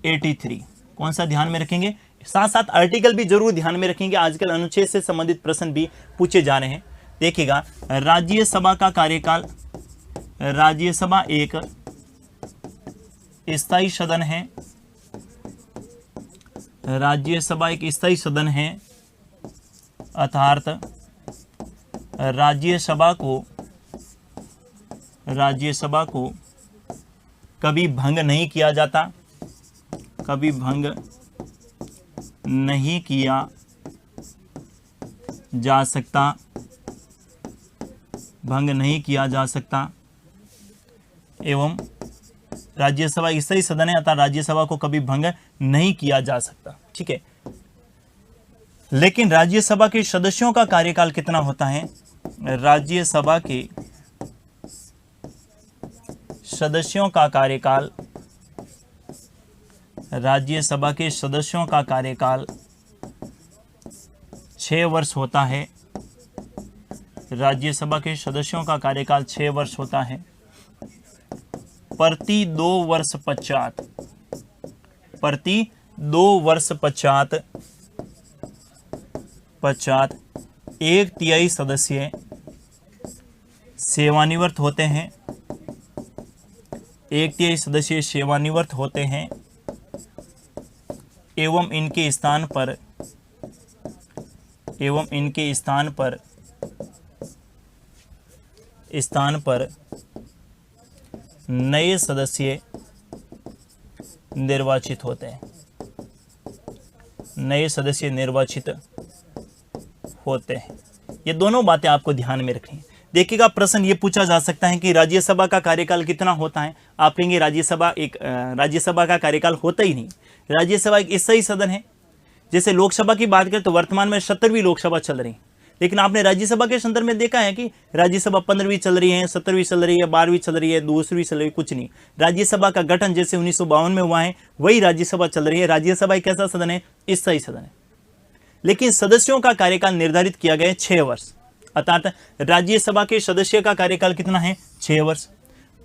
83। कौन सा ध्यान में रखेंगे, साथ साथ आर्टिकल भी जरूर ध्यान में रखेंगे, आजकल अनुच्छेद से संबंधित प्रश्न भी पूछे जा रहे हैं। देखिएगा, राज्यसभा का कार्यकाल, राज्यसभा एक स्थायी सदन है, राज्यसभा एक स्थायी सदन है, अर्थात राज्यसभा को कभी भंग नहीं किया जाता, कभी भंग नहीं किया जा सकता, भंग नहीं किया जा सकता। एवं राज्यसभा एक स्थायी सदन है, अर्थात राज्यसभा को कभी भंग नहीं किया जा सकता। ठीक है, लेकिन राज्यसभा के सदस्यों का कार्यकाल कितना होता है, राज्यसभा के सदस्यों का कार्यकाल, राज्यसभा के सदस्यों का कार्यकाल 6 वर्ष होता है। राज्यसभा के सदस्यों का कार्यकाल 6 वर्ष होता है। प्रति 2 वर्ष पश्चात, प्रति 2 वर्ष पश्चात 1/3 सदस्य सेवानिवृत्त होते हैं, 1/3 सदस्य सेवानिवृत्त होते हैं एवं इनके स्थान पर नए सदस्य निर्वाचित होते हैं, नए सदस्य निर्वाचित होते हैं। ये दोनों बातें आपको ध्यान में रखनी है। देखिएगा, प्रश्न ये पूछा जा सकता है कि राज्यसभा का कार्यकाल कितना होता है। आप कहेंगे राज्यसभा का कार्यकाल होता ही नहीं, राज्यसभा एक स्थायी सदन है। जैसे लोकसभा की बात करें तो वर्तमान में 17वीं लोकसभा चल रही है, लेकिन आपने राज्यसभा के संदर्भ में देखा है कि राज्यसभा 15वीं चल रही है, 17वीं चल रही है, 12वीं चल रही है, 2वीं चल रही है, कुछ नहीं। राज्यसभा का गठन जैसे 1952 में हुआ है वही राज्यसभा चल रही है। राज्यसभा एक ऐसा सदन है, स्थायी सदन है, लेकिन सदस्यों का कार्यकाल निर्धारित किया गया है 6 वर्ष। अर्थात राज्यसभा के सदस्य का कार्यकाल कितना है, 6 वर्ष।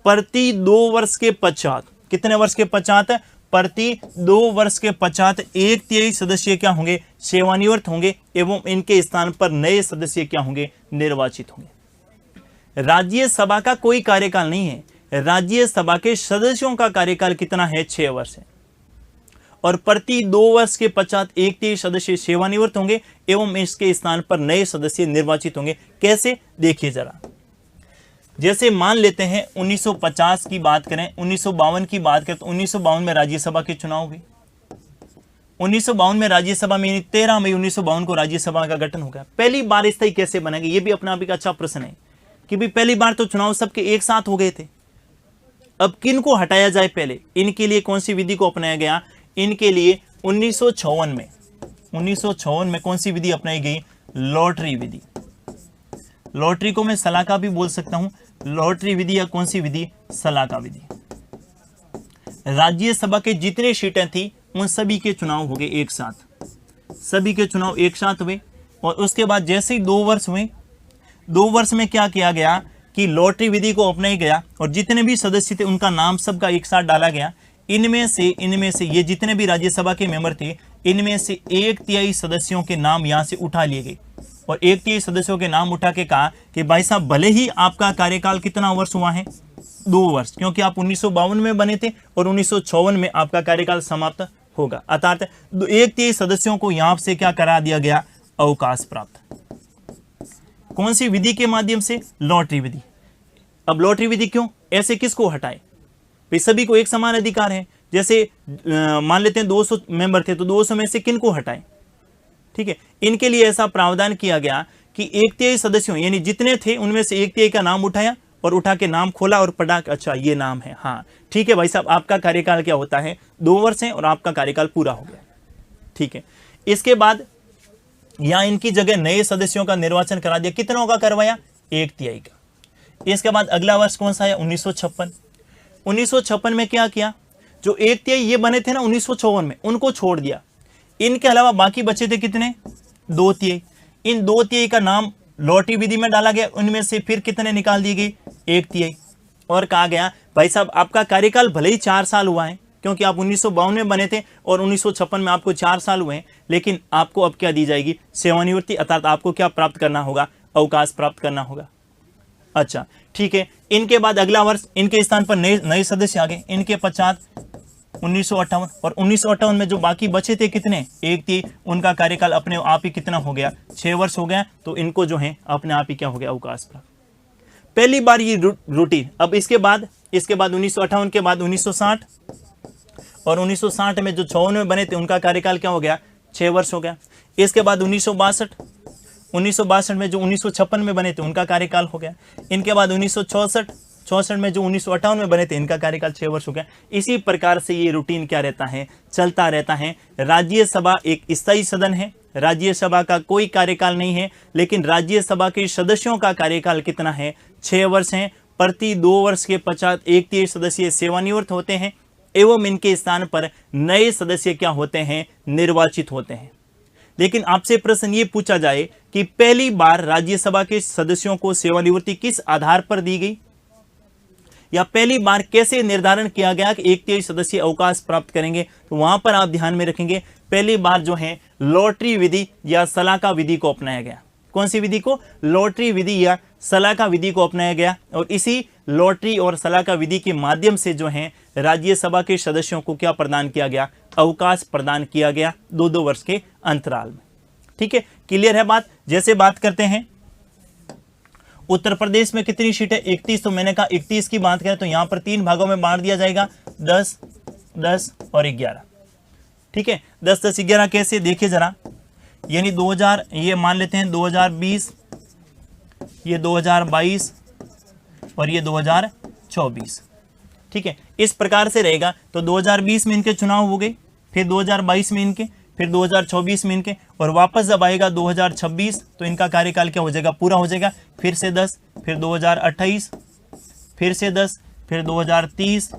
प्रति 2 वर्ष के पश्चात, कितने वर्ष के पश्चात, प्रति 2 वर्ष के पश्चात 1/3 सदस्य क्या होंगे, सेवानिवृत्त होंगे एवं इनके स्थान पर नए सदस्य क्या होंगे, निर्वाचित होंगे। राज्यसभा का कोई कार्यकाल नहीं है, राज्यसभा के सदस्यों का कार्यकाल कितना है, 6 वर्ष है। और प्रति 2 वर्ष के पश्चात 1/3 सदस्य सेवानिवृत्त होंगे एवं इसके स्थान पर नए सदस्य निर्वाचित होंगे। कैसे, देखिए जरा। जैसे मान लेते हैं 1950 की बात करें, 1952 की बात करें तो 1952 में राज्यसभा के चुनाव हुए। 1952 में राज्यसभा में 13 मई 1952 को राज्यसभा का गठन हो गया। पहली बार स्थायी कैसे बनेगा, ये भी अपना आप एक अच्छा प्रश्न है। कि भाई पहली बार तो चुनाव सबके एक साथ हो गए थे, अब किन को हटाया जाए पहले। इनके लिए कौन सी विधि को अपनाया गया, इनके लिए 1956 में कौन सी विधि अपनाई गई, लॉटरी विधि। लॉटरी को मैं सलाका भी बोल सकता हूं, लॉटरी विधि या कौन सी विधि, सलाका विधि। राज्यसभा के जितने सीटें थी उन सभी के चुनाव हो गए एक साथ, सभी के चुनाव एक साथ हुए। और उसके बाद जैसे ही 2 वर्ष हुए, 2 वर्ष में क्या किया गया कि लॉटरी विधि को अपनाया गया और जितने भी सदस्य थे उनका नाम सबका एक साथ डाला गया। इनमें से ये जितने भी राज्यसभा के मेंबर थे, इनमें से 1/3 सदस्यों के नाम यहां से उठा लिए गए और 1/3 सदस्यों के नाम उठा के कहा कि भाई साहब भले ही आपका कार्यकाल कितना वर्ष हुआ है, 2 वर्ष, क्योंकि आप 1952 में बने थे और 1954 में आपका कार्यकाल समाप्त होगा, अर्थात 1/3 सदस्यों को यहां से क्या करा दिया गया, अवकाश प्राप्त। कौन सी विधि के माध्यम से, लॉटरी विधि। अब लॉटरी विधि क्यों, ऐसे किसको हटाए, भाई सभी को एक समान अधिकार है। जैसे मान लेते हैं 200 मेंबर थे तो 200 में से किन को हटाएं, ठीक है। इनके लिए ऐसा प्रावधान किया गया कि 1/3 सदस्यों यानी जितने थे उनमें से 1/3 का नाम उठाया और उठा के नाम खोला और पढ़ा, अच्छा ये नाम है, हाँ ठीक है भाई साहब आपका कार्यकाल क्या होता है, 2 वर्ष है और आपका कार्यकाल पूरा हो गया, ठीक है। इसके बाद यहां इनकी जगह नए सदस्यों का निर्वाचन करा दिया, कितनों का करवाया, 1/3 का। इसके बाद अगला वर्ष कौन सा है, 1956। 1956 में क्या किया, जो 1/3 ये बने थे ना 1954 में, उनको छोड़ दिया। इनके अलावा बाकी बचे थे कितने, 2/3। इन 2/3 का नाम लॉटरी विधि में डाला गया, उनमें से फिर कितने निकाल दिए गए, 1/3। और कहा गया भाई साहब आपका कार्यकाल भले ही 4 साल हुआ है, क्योंकि आप 1952 में बने थे और 1956 में आपको 4 साल हुए हैं, लेकिन आपको अब क्या दी जाएगी, सेवानिवृत्ति, अर्थात आपको क्या प्राप्त करना होगा, अवकाश प्राप्त करना होगा। अच्छा ठीक है। इनके बाद अगला वर्ष इनके स्थान पर नए सदस्य आ गए, इनके पश्चात 1958 और 1958 में जो बाकी बचे थे कितने, 1/3, उनका कार्यकाल अपने आप ही कितना हो गया, 6 वर्ष हो गया। तो इनको जो है अपने आप ही क्या हो गया, अवकाश प्राप्त। पहली बार ये रूटीन। अब इसके बाद 1958 के बाद 1960 और 1960 में जो 54 में बने थे उनका कार्यकाल क्या हो गया, 6 वर्ष हो गया। इसके बाद 1962 में जो 1956 में बने थे उनका कार्यकाल हो गया। इनके बाद 1964 में जो 1958 में बने थे इनका कार्यकाल 6 वर्ष हो गया। इसी प्रकार से ये रूटीन क्या रहता है, चलता रहता है। राज्यसभा एक स्थायी सदन है, राज्यसभा का कोई कार्यकाल नहीं है, लेकिन राज्यसभा के सदस्यों का कार्यकाल कितना है, 6 वर्ष है। प्रति 2 वर्ष के पश्चात 1/3 सदस्य सेवानिवृत्त होते हैं एवं इनके स्थान पर नए सदस्य क्या होते हैं, निर्वाचित होते हैं। लेकिन आपसे प्रश्न ये पूछा जाए कि पहली बार राज्यसभा के सदस्यों को सेवानिवृत्ति किस आधार पर दी गई, या पहली बार कैसे निर्धारण किया गया कि 1/3 सदस्य अवकाश प्राप्त करेंगे, तो वहां पर आप ध्यान में रखेंगे पहली बार जो है लॉटरी विधि या सलाका विधि को अपनाया गया। कौन सी विधि को, लॉटरी विधि या सलाका विधि को अपनाया गया। और इसी लॉटरी और सलाका विधि के माध्यम से जो है राज्यसभा के सदस्यों को क्या प्रदान किया गया, अवकाश प्रदान किया गया 2-2 वर्ष के अंतराल में। ठीक है, क्लियर है बात। जैसे बात करते हैं उत्तर प्रदेश में कितनी सीट है, 31। तो मैंने कहा 31 की बात करें तो यहां पर 3 भागों में बांट दिया जाएगा, 10, 10 और 11। ठीक है, 10, 10, 11 कैसे, देखिए जरा, यानी 2000, ये मान लेते हैं 2020, ये 2022 और ये 2024। ठीक है, इस प्रकार से रहेगा। तो 2020 में इनके चुनाव हो गए, फिर 2022 में इनके, फिर 2024 में इनके, और वापस जब आएगा 2026 तो इनका कार्यकाल क्या हो जाएगा, पूरा हो जाएगा। फिर से 10, फिर 2028, फिर से 10, फिर 2030,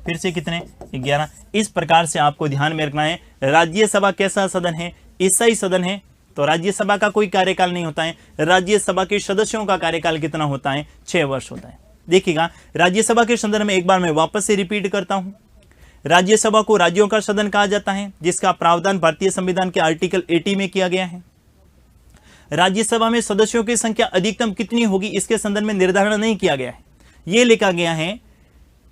फिर से कितने, 11। इस प्रकार से आपको ध्यान में रखना है। राज्यसभा कैसा सदन है, स्थायी सदन है, तो राज्यसभा का कोई कार्यकाल नहीं होता है। राज्यसभा के सदस्यों का कार्यकाल कितना होता है, 6 वर्ष होता है। देखिएगा, राज्यसभा के संदर्भ में एक बार मैं वापस से रिपीट करता हूं। राज्यसभा को राज्यों का सदन कहा जाता है, जिसका प्रावधान भारतीय संविधान के आर्टिकल 80 में किया गया है। राज्यसभा में सदस्यों की संख्या अधिकतम कितनी होगी, इसके संदर्भ में निर्धारण नहीं किया गया है। यह लिखा गया है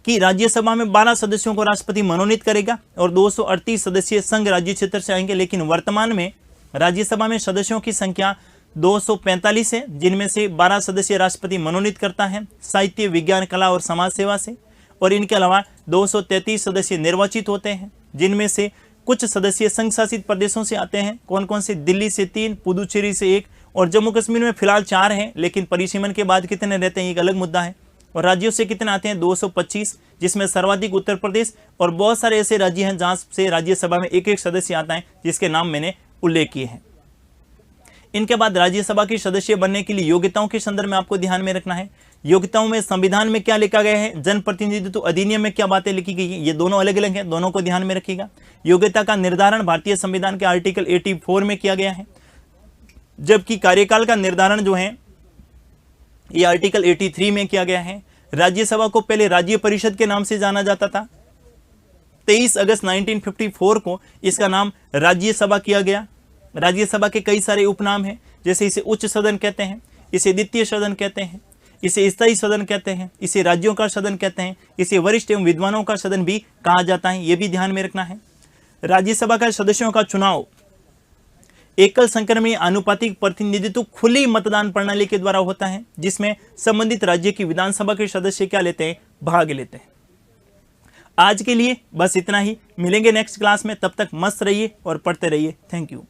कि राज्यसभा में 12 सदस्यों को राष्ट्रपति मनोनीत करेगा और 238 सदस्य संघ राज्य क्षेत्र से आएंगे। लेकिन वर्तमान में राज्यसभा में सदस्यों की संख्या 245 है, जिनमें से 12 सदस्य राष्ट्रपति मनोनीत करता है साहित्य, विज्ञान, कला और समाज सेवा से, और इनके अलावा 233 सदस्य निर्वाचित होते हैं, जिनमें से कुछ सदस्य संघ शासित प्रदेशों से आते हैं। कौन कौन से, दिल्ली से 3, पुदुचेरी से 1 और जम्मू कश्मीर में फिलहाल 4 हैं, लेकिन परिसीमन के बाद कितने रहते हैं एक अलग मुद्दा है। और राज्यों से कितने आते हैं 225, जिसमें सर्वाधिक उत्तर प्रदेश, और बहुत सारे ऐसे राज्य हैं जहां से राज्यसभा में एक एक सदस्य आता है जिसके नाम मैंने उल्लेख किए हैं। इनके बाद राज्यसभा के सदस्य बनने के लिए योग्यताओं के संदर्भ में आपको ध्यान में रखना है। योग्यताओं में संविधान में क्या लिखा गया है, जनप्रतिनिधित्व अधिनियम में क्या बातें लिखी गई है, ये दोनों अलग अलग हैं, दोनों को ध्यान में रखिएगा। योग्यता का निर्धारण भारतीय संविधान के आर्टिकल 84 में किया गया है, जबकि कार्यकाल का निर्धारण जो है ये आर्टिकल 83 में किया गया है। राज्यसभा को पहले राज्य परिषद के नाम से जाना जाता था। 23 अगस्त 1954 को इसका नाम राज्यसभा किया गया। राज्यसभा के कई सारे उपनाम हैं, जैसे इसे उच्च सदन कहते हैं, इसे द्वितीय सदन कहते हैं, इसे स्थायी सदन कहते हैं, इसे राज्यों का सदन कहते हैं, इसे वरिष्ठ एवं विद्वानों का सदन भी कहा जाता है, यह भी ध्यान में रखना है। राज्यसभा का सदस्यों का चुनाव एकल संक्रमणीय आनुपातिक प्रतिनिधित्व खुली मतदान प्रणाली के द्वारा होता है, जिसमें संबंधित राज्य की विधानसभा के सदस्य क्या लेते हैं, भाग लेते हैं। आज के लिए बस इतना ही, मिलेंगे नेक्स्ट क्लास में, तब तक मस्त रहिए और पढ़ते रहिए। Thank you.